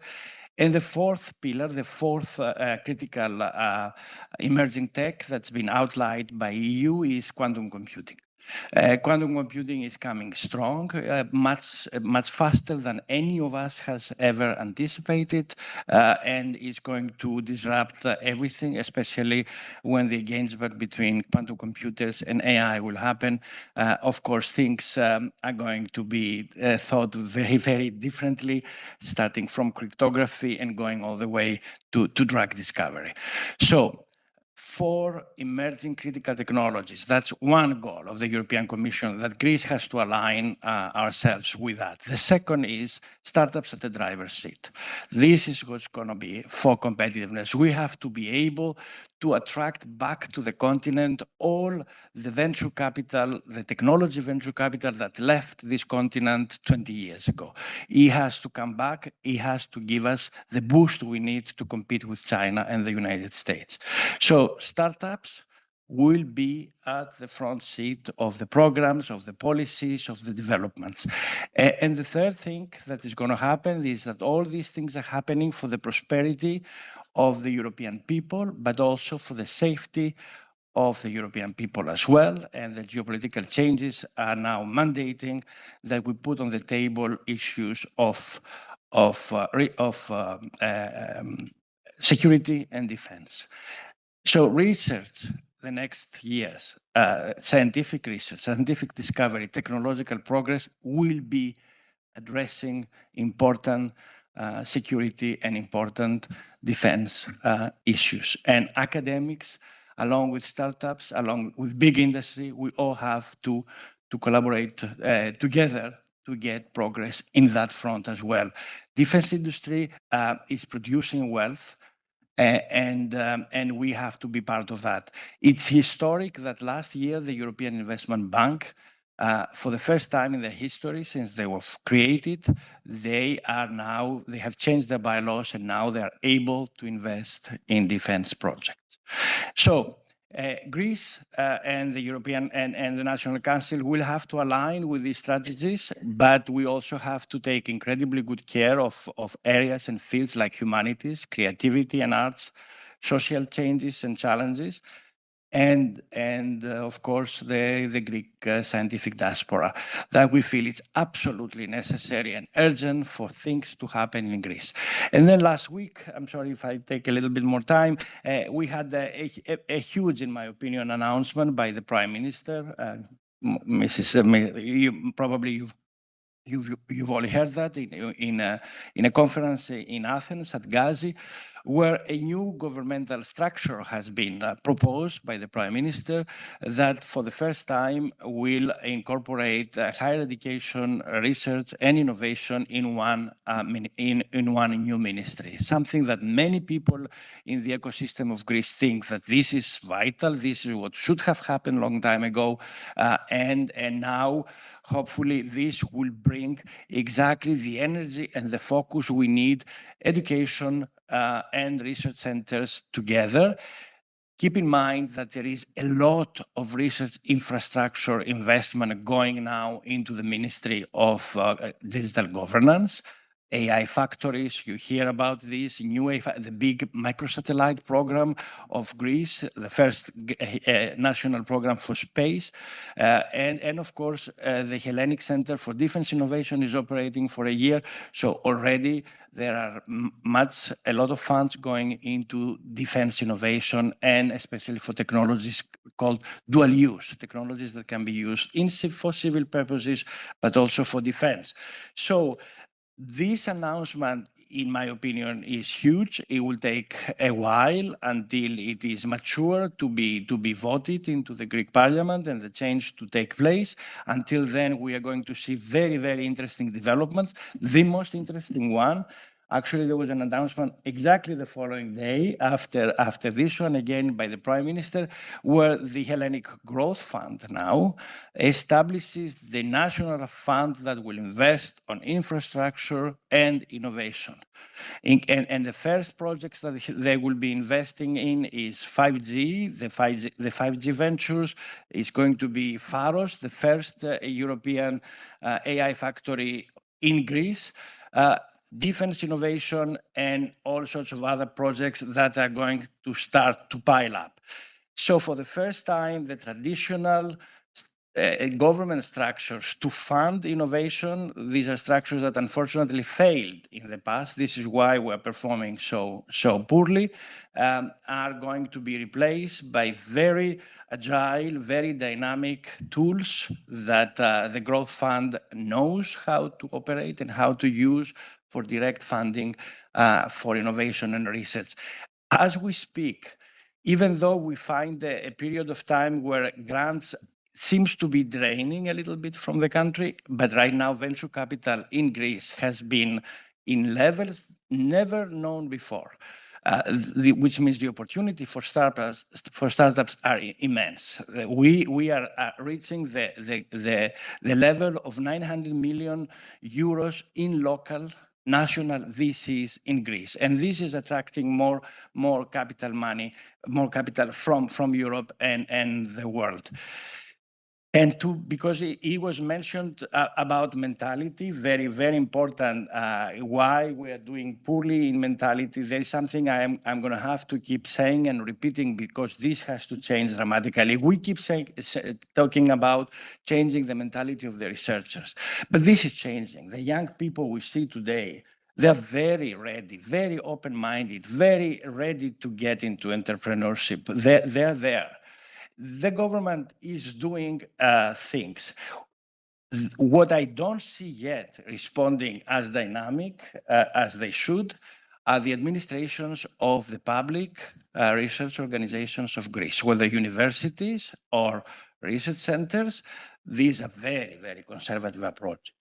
And the fourth pillar, the fourth critical emerging tech that's been outlined by EU is quantum computing. Quantum computing is coming strong, much faster than any of us has ever anticipated, and is going to disrupt everything, especially when the engagement between quantum computers and AI will happen. Of course, things are going to be thought very, very differently, starting from cryptography and going all the way to drug discovery. So, 4 emerging critical technologies. That's one goal of the European Commission, that Greece has to align ourselves with that. The second is startups at the driver's seat. This is what's going to be for competitiveness. We have to be able to attract back to the continent all the venture capital, the technology venture capital that left this continent 20 years ago. It has to come back. It has to give us the boost we need to compete with China and the United States. So startups will be at the front seat of the programs, of the policies, of the developments. And the third thing that is going to happen is that all these things are happening for the prosperity of the European people, but also for the safety of the European people as well. And the geopolitical changes are now mandating that we put on the table issues of security and defense. So research, the next years, scientific research, scientific discovery, technological progress will be addressing important security and important defense issues. And academics, along with startups, along with big industry, we all have to collaborate together to get progress in that front as well. Defense industry is producing wealth, and we have to be part of that. It's historic that last year the European Investment Bank, for the first time in their history since they were created, they have changed their bylaws, and now they are able to invest in defense projects. So Greece and the European and the National Council will have to align with these strategies, but we also have to take incredibly good care of areas and fields like humanities, creativity and arts, social changes and challenges, and of course the Greek scientific diaspora, that we feel it's absolutely necessary and urgent for things to happen in Greece. And then last week, I'm sorry if I take a little bit more time, we had a huge, in my opinion, announcement by the Prime Minister, You've already heard that in a conference in Athens at Gazi, where a new governmental structure has been proposed by the Prime Minister that for the first time will incorporate higher education, research and innovation in one new ministry. Something that many people in the ecosystem of Greece think that this is vital, this is what should have happened a long time ago, and now hopefully this will bring exactly the energy and the focus we need, education and research centers together. Keep in mind that there is a lot of research infrastructure investment going now into the Ministry of Digital Governance. AI factories, you hear about this, the big microsatellite program of Greece, the first national program for space. And of course, the Hellenic Center for Defense Innovation is operating for a year. So already there are a lot of funds going into defense innovation, and especially for technologies called dual use, technologies that can be used for civil purposes, but also for defense. So this announcement, in my opinion, is huge. It will take a while until it is mature to be voted into the Greek Parliament and the change to take place. Until then, we are going to see very, very interesting developments. The most interesting one, actually, there was an announcement exactly the following day after this one, again by the Prime Minister, where the Hellenic Growth Fund now establishes the national fund that will invest on infrastructure and innovation. And the first projects that they will be investing in is 5G, the 5G ventures. Is going to be Pharos, the first European AI factory in Greece. Defense innovation and all sorts of other projects that are going to start to pile up. So for the first time, the traditional government structures to fund innovation, these are structures that unfortunately failed in the past. This is why we're performing so poorly, are going to be replaced by very agile, very dynamic tools that the Growth Fund knows how to operate and how to use for direct funding for innovation and research. As we speak, even though we find a period of time where grants seems to be draining a little bit from the country, but right now venture capital in Greece has been in levels never known before, which means the opportunity for startups are immense. We are reaching the level of 900 million euros in local national VCs in Greece, and this is attracting more capital money, more capital from Europe and the world. And because he was mentioned about mentality, very, very important, why we are doing poorly in mentality. There is something I'm going to have to keep saying and repeating, because this has to change dramatically. We keep talking about changing the mentality of the researchers, but this is changing. The young people we see today, they're very ready, very open-minded, very ready to get into entrepreneurship. They're there. The government is doing things. What I don't see yet responding as dynamic as they should are the administrations of the public research organizations of Greece, whether universities or research centers. These are very, very conservative approaches.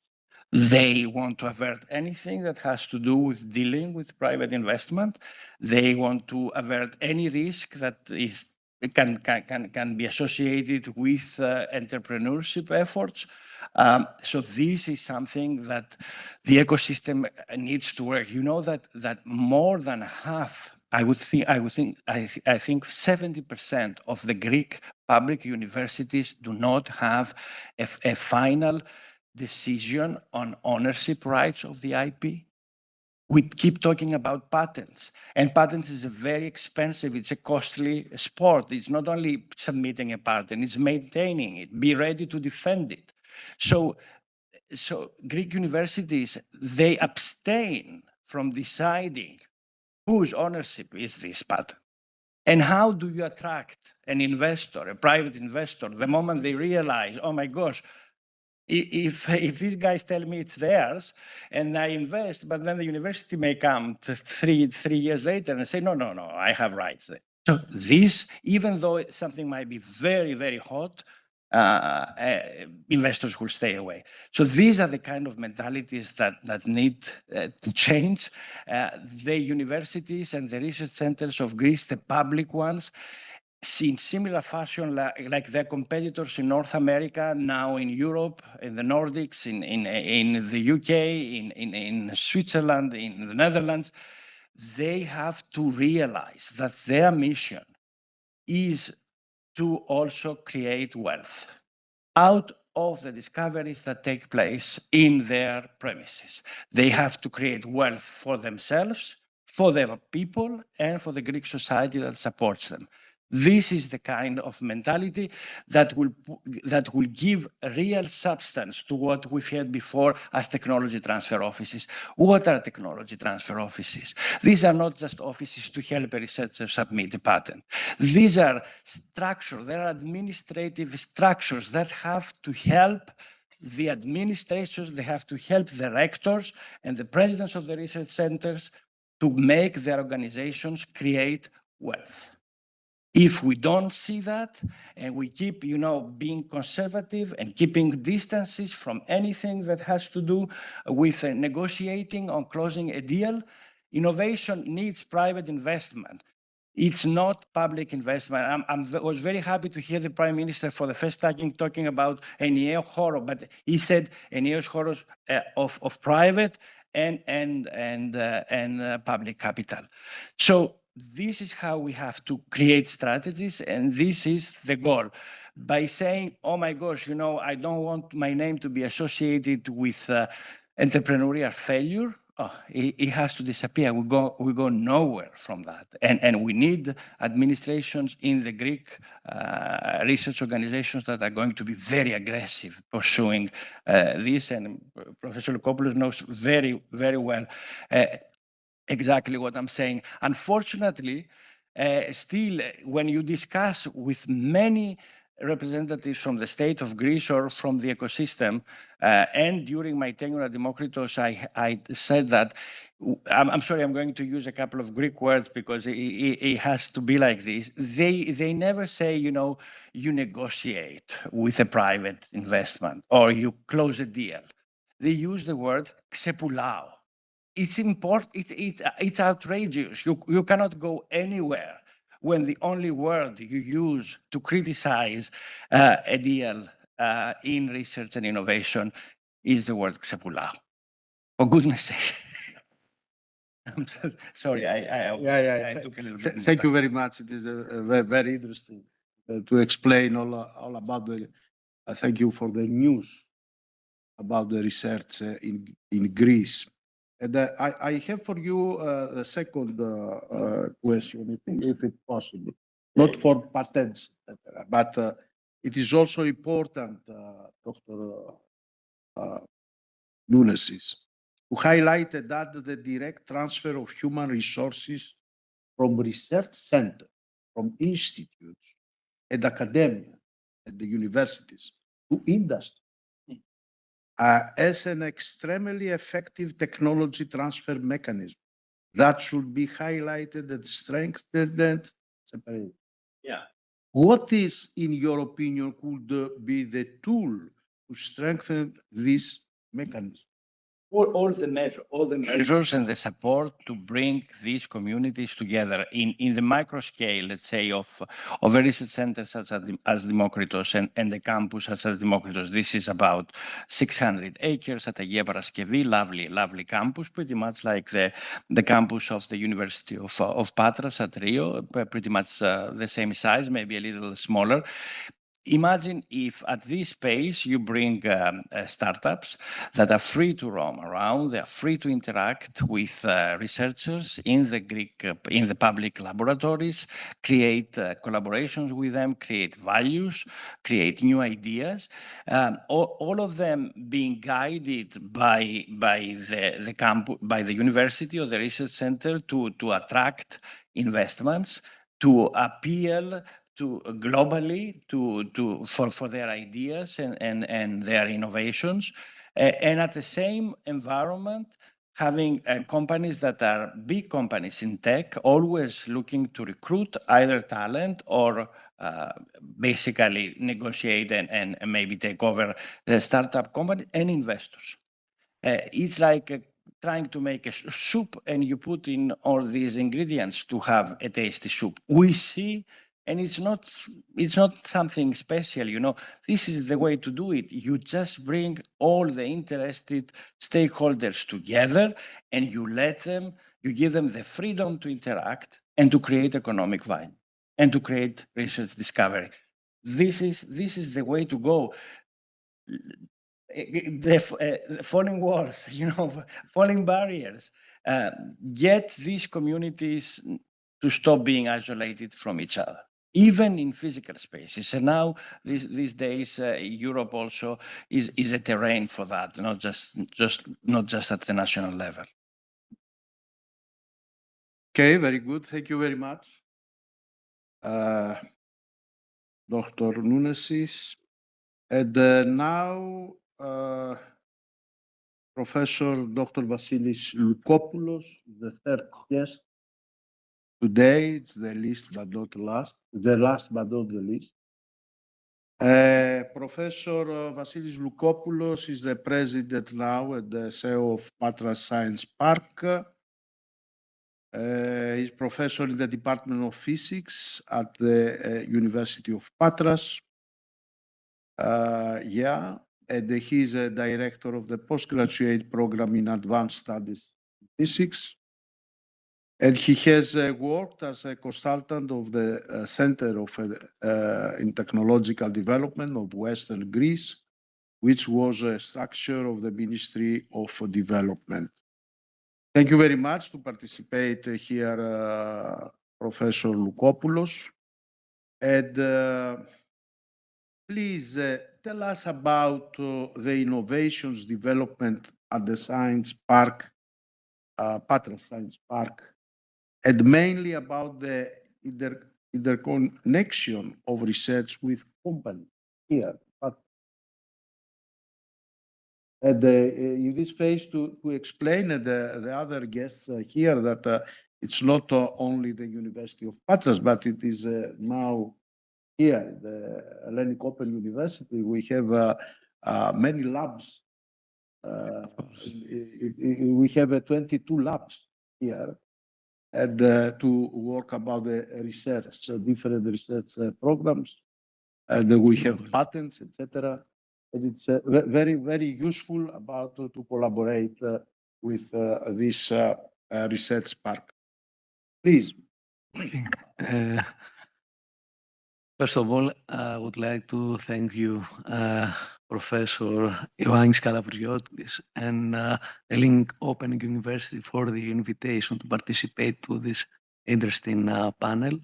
They want to avert anything that has to do with dealing with private investment. They want to avert any risk that can be associated with entrepreneurship efforts. So this is something that the ecosystem needs to work. You know that more than half I think 70% of the Greek public universities do not have a final decision on ownership rights of the IP. We keep talking about patents, and patents is a very expensive, it's a costly sport. It's not only submitting a patent, it's maintaining it, be ready to defend it. So Greek universities, they abstain from deciding whose ownership is this patent. And how do you attract an investor, a private investor, the moment they realize, oh my gosh, if these guys tell me it's theirs and I invest, but then the university may come to three years later and say, no, I have rights there. So this, even though something might be very, very hot, investors will stay away. So these are the kind of mentalities that need to change. The universities and the research centers of Greece, the public ones, in similar fashion like their competitors in North America, now in Europe, in the Nordics, in the UK, in Switzerland, in the Netherlands, they have to realize that their mission is to also create wealth out of the discoveries that take place in their premises. They have to create wealth for themselves, for their people, and for the Greek society that supports them. This is the kind of mentality that will give real substance to what we've had before as technology transfer offices. What are technology transfer offices? These are not just offices to help a researcher submit a patent. These are structures, they are administrative structures that have to help the administrators, they have to help the rectors and the presidents of the research centers to make their organizations create wealth. If we don't see that and we keep, being conservative and keeping distances from anything that has to do with negotiating on closing a deal, innovation needs private investment. It's not public investment. I was very happy to hear the Prime Minister for the first time talking about eneo horo, but he said eneo horo of private and public capital. So this is how we have to create strategies, and this is the goal. By saying, oh my gosh, I don't want my name to be associated with entrepreneurial failure, it has to disappear. We go nowhere from that. And we need administrations in the Greek research organizations that are going to be very aggressive pursuing this. And Professor Lukopoulos knows very, very well exactly what I'm saying. Unfortunately, still, when you discuss with many representatives from the state of Greece or from the ecosystem, and during my tenure at Demokritos, I said that, I'm sorry, I'm going to use a couple of Greek words because it has to be like this. They never say, you negotiate with a private investment or you close a deal. They use the word xepulao. It's important, it's outrageous. You cannot go anywhere when the only word you use to criticize a deal in research and innovation is the word xepulao. For goodness sake. I'm sorry, I took a little bit. Thank you very much. It is very interesting to explain all about the. Thank you for the news about the research in Greece. And I have for you the second question, if it's possible, not for patents, but it is also important, Dr. Nunes, who highlighted that the direct transfer of human resources from research centers, from institutes and academia at the universities to industry as an extremely effective technology transfer mechanism that should be highlighted and strengthened and separated. Yeah. What is, in your opinion, could be the tool to strengthen this mechanism? all the measures and the support to bring these communities together in the micro scale, let's say, of a research center such as Demokritos and the campus such as Demokritos. This is about 600 acres at Agea Paraskevi, lovely campus, pretty much like the campus of the University of Patras at Rio, pretty much the same size, maybe a little smaller. Imagine if at this space you bring startups that are free to roam around, they are free to interact with researchers in the in the public laboratories, create collaborations with them, create values, create new ideas, all of them being guided by the campus, by the university or the research center to attract investments, to appeal to globally for their ideas and their innovations, and at the same environment having companies that are big companies in tech, always looking to recruit either talent or basically negotiate and maybe take over the startup company and investors. It's like trying to make a soup and you put in all these ingredients to have a tasty soup. We see. And it's not something special, you know. This is the way to do it. You just bring all the interested stakeholders together and you give them the freedom to interact and to create economic value and to create research discovery. This is the way to go. The falling walls, you know, falling barriers, get these communities to stop being isolated from each other, even in physical spaces. And now, these days, Europe also is a terrain for that, not just at the national level. Okay, very good. Thank you very much, Dr. Nounesis. And now, Professor Dr. Vasilis Loukopoulos, the third guest. Today, it's the last but not the least. Professor Vasilis Loukopoulos is the president now and the CEO of Patras Science Park. He's professor in the Department of Physics at the University of Patras. And he's a director of the postgraduate program in Advanced Studies in Physics. And he has worked as a consultant of the Center in Technological Development of Western Greece, which was a structure of the Ministry of Development. Thank you very much to participate here, Professor Loukopoulos. And please tell us about the innovations development at the Science Park, Patras Science Park, and mainly about the interconnection of research with companies here. And in this phase, to explain the other guests here that it's not only the University of Patras, but it is now here, the Hellenic Open University. We have many labs. We have 22 labs here. And to work about the research, different research programs, and we have patents, etc. And it's very, very useful about to collaborate with this research park. Please. First of all, I would like to thank you, Professor Ioannis Kalavriotidis and Hellenic Open University for the invitation to participate to this interesting panel.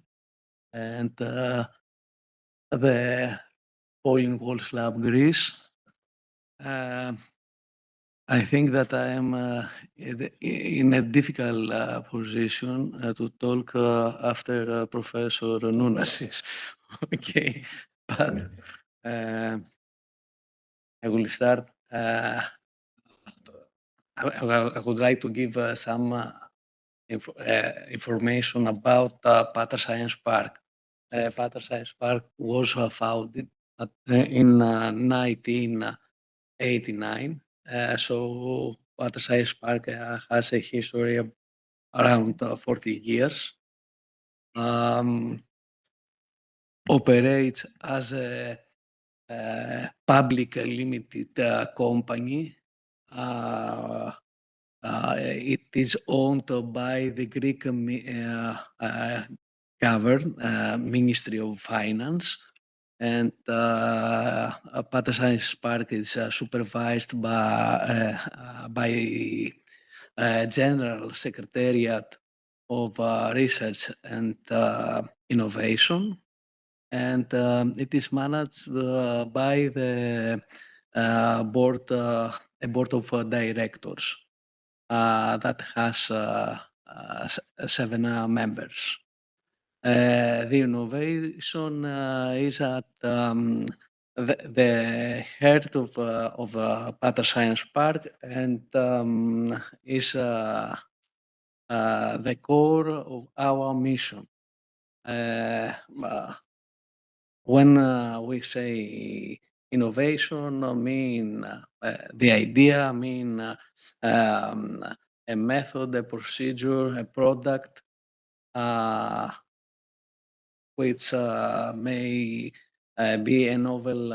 And the Falling Walls Lab Greece. I think that I am in a difficult position to talk after Professor Nounesis. Okay, but I will start. I would like to give some information about Patras Science Park. Patras Science Park was founded in 1989. So Patra Science Park has a history of around 40 years. Operates as a public limited company. It is owned by the Greek Ministry of Finance, and Patra Science Park is supervised by General Secretariat of Research and Innovation, and it is managed by the board of directors that has 7 members. The innovation is at the heart of Patra Science Park, and is the core of our mission. When we say innovation, I mean the idea, I mean a method, a procedure, a product which may be a novel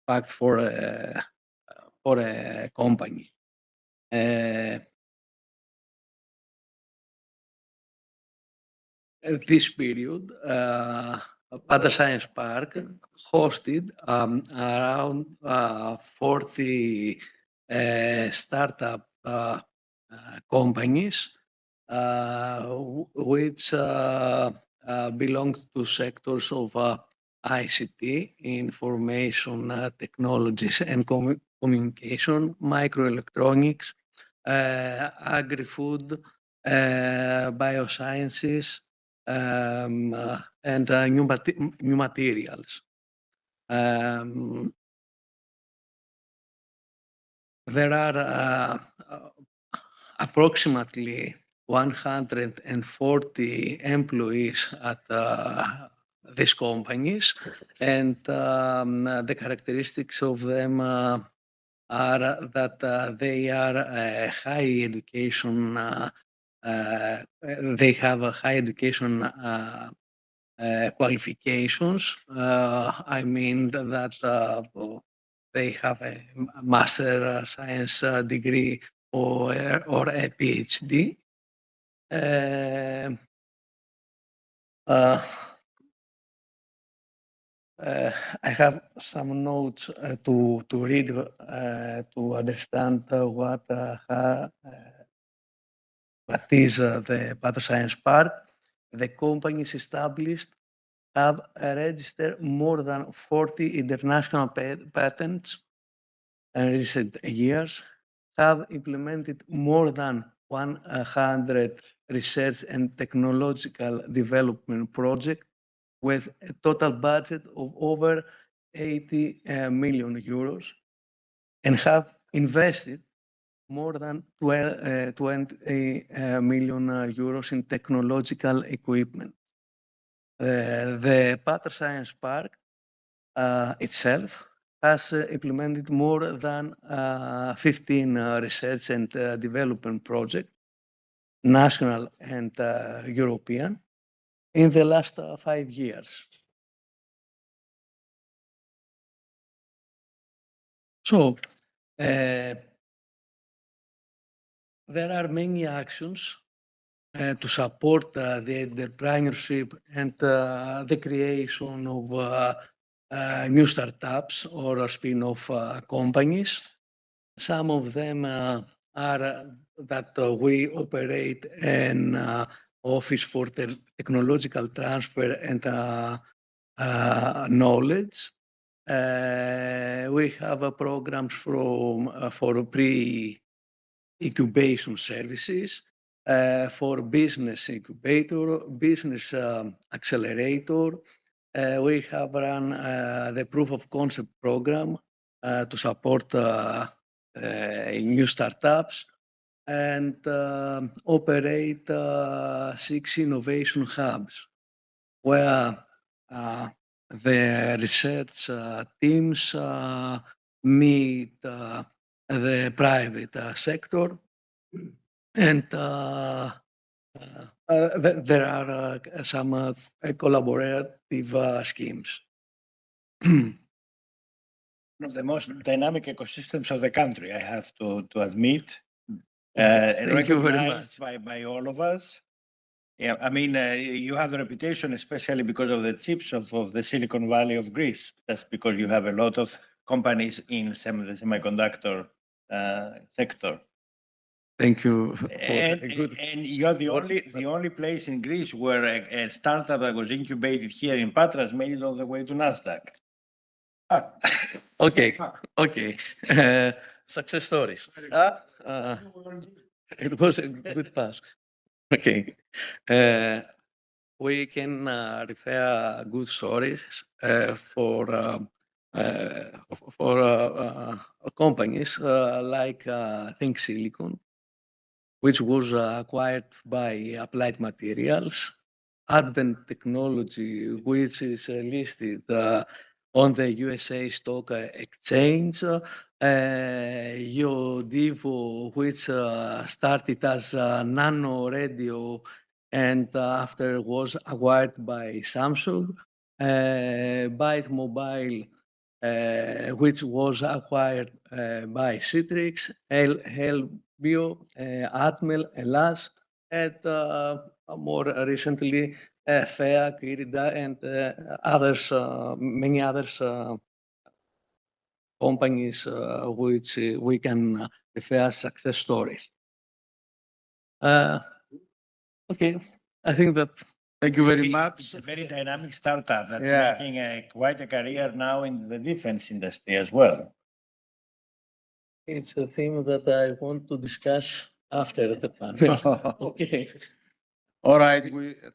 fact for a company. This period, Patra Science Park hosted around 40 startup companies which belong to sectors of ICT, information technologies and communication, microelectronics, agri-food, biosciences, and new materials. There are approximately 140 employees at these companies, and the characteristics of them are that they are high education. They have a high education qualifications. I mean that they have a master science degree or a PhD. I have some notes to read to understand what is the Patra Science Park. The companies established have registered more than 40 international patents in recent years, have implemented more than 100 research and technological development projects with a total budget of over 80 million euros, and have invested more than 20 million euros in technological equipment. The Patra Science Park itself has implemented more than 15 research and development projects, national and European, in the last 5 years. So, there are many actions to support the entrepreneurship and the creation of new startups or spin-off companies. Some of them are that we operate an office for technological transfer and knowledge. We have programs for pre-incubation services, for business incubator, business accelerator. We have run the proof of concept program to support new startups, and operate 6 innovation hubs where the research teams meet the private sector, and there are some collaborative schemes. One of the most dynamic ecosystems of the country, I have to admit. Thank you very Recognized by all of us. Yeah, I mean, you have the reputation, especially because of the chips of the Silicon Valley of Greece. That's because you have a lot of companies in the semiconductor sector. Thank you. And you're the only place in Greece where a startup that was incubated here in Patras made it all the way to Nasdaq. Okay. Success stories. It was a good pass. Okay. We can refer good stories for companies like Think Silicon, which was acquired by Applied Materials, Advent Technology, which is listed on the USA Stock Exchange, Yodivo, which started as Nano Radio and after was acquired by Samsung, Byte Mobile, which was acquired by Citrix, Helbio, Atmel, Elas, and more recently FEAC, Irida, and others, many others companies which we can refer as success stories. Okay, I think that. Thank you very much. It's a very dynamic startup that's Yeah. making quite a career now in the defense industry as well. It's a theme that I want to discuss after the panel. Okay. All right.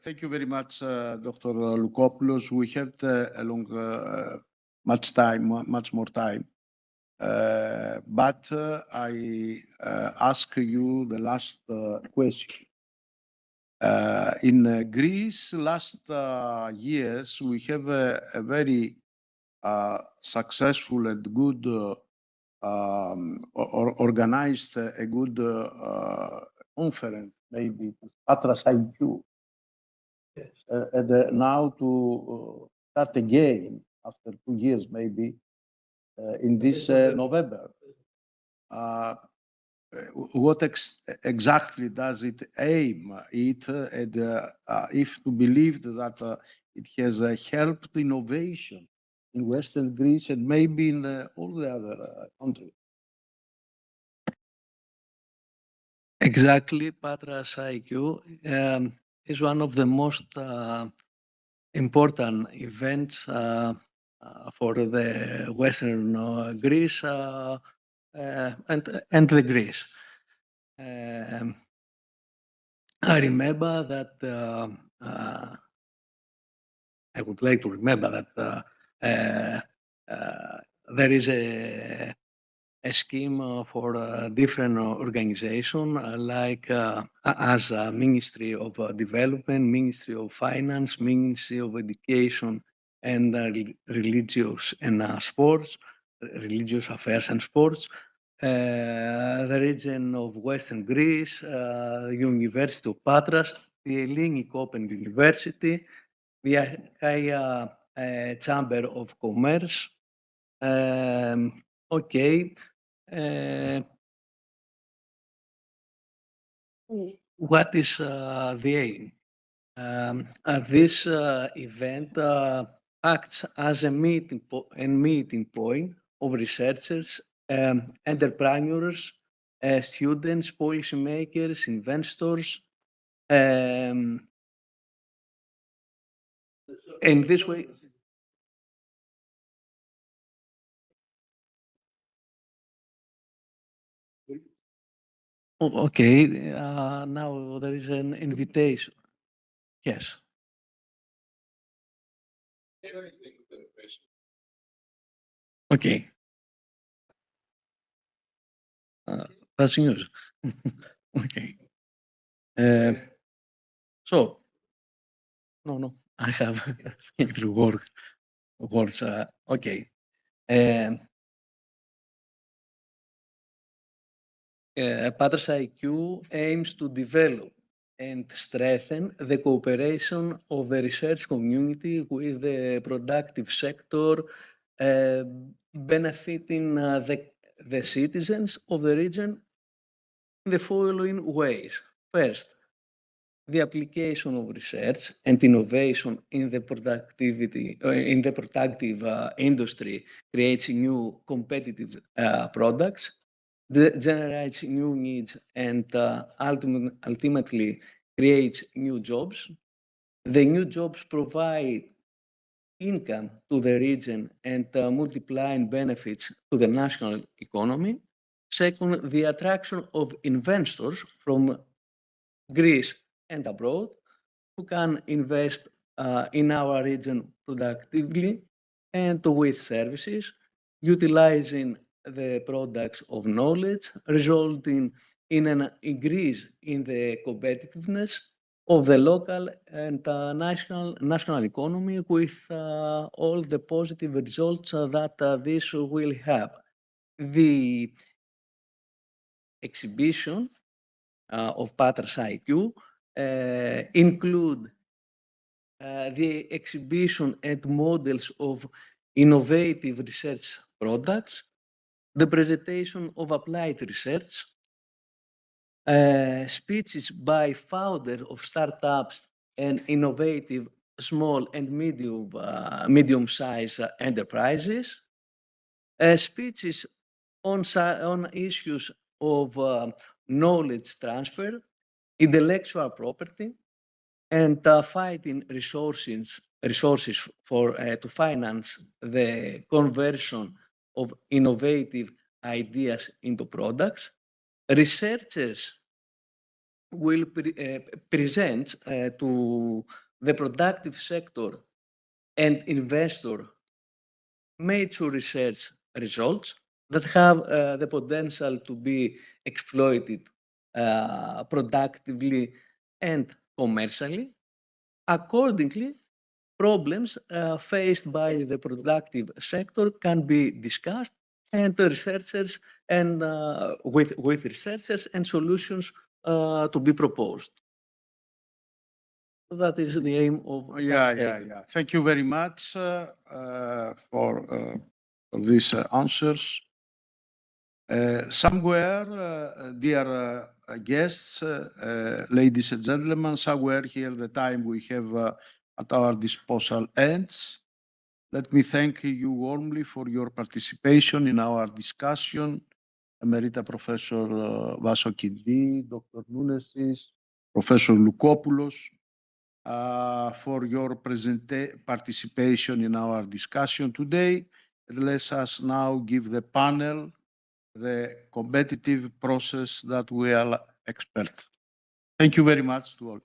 Thank you very much, Dr. Lukopoulos. We had much more time. But I ask you the last question. In Greece, last years, we have a very successful and good organized a good conference, maybe Patras IQ. Yes. And now to start again after 2 years, maybe in this November. What exactly does it aim it, and if to believe that it has helped innovation in Western Greece and maybe in all the other countries? Exactly, Patras IQ is one of the most important events for the Western Greece and the Greece. I remember that I would like to remember that there is a scheme for different organizations like as Ministry of Development, Ministry of Finance, Ministry of Education and Religious and Sports, Religious Affairs and Sports, the region of Western Greece, the University of Patras, the Hellenic Open University, the Achaia Chamber of Commerce. Okay. What is the aim? This event acts as a meeting point of researchers, entrepreneurs, students, policymakers, investors. In this way, okay, now there is an invitation. Yes. Okay. That's news. Okay. So, no, I have through words. Okay. Patras IQ aims to develop and strengthen the cooperation of the research community with the productive sector, benefiting the citizens of the region in the following ways. First, the application of research and innovation in the productive industry creates new competitive products, generates new needs, and ultimately creates new jobs. The new jobs provide income to the region and multiplying benefits to the national economy. Second, the attraction of investors from Greece and abroad who can invest in our region productively and with services, utilizing the products of knowledge, resulting in an increase in the competitiveness of the local and national economy with all the positive results that this will have. The exhibition of Patras IQ include the exhibition and models of innovative research products, the presentation of applied research, speeches by founders of startups and innovative small and medium-sized enterprises, speeches on issues of knowledge transfer, intellectual property, and fighting resources for to finance the conversion of innovative ideas into products. Researchers will present to the productive sector and investor major research results that have the potential to be exploited productively and commercially. Accordingly, problems faced by the productive sector can be discussed and the researchers and with researchers and solutions to be proposed. That is the aim of Yeah. Thank you very much for these answers. Somewhere, dear guests, ladies and gentlemen, somewhere here the time we have at our disposal ends. Let me thank you warmly for your participation in our discussion. Emerita Professor Vassokidi, Dr. Nounesis, Professor Loukopoulos, for your participation in our discussion today. Let us now give the panel the competitive process that we are expert. Thank you very much to all.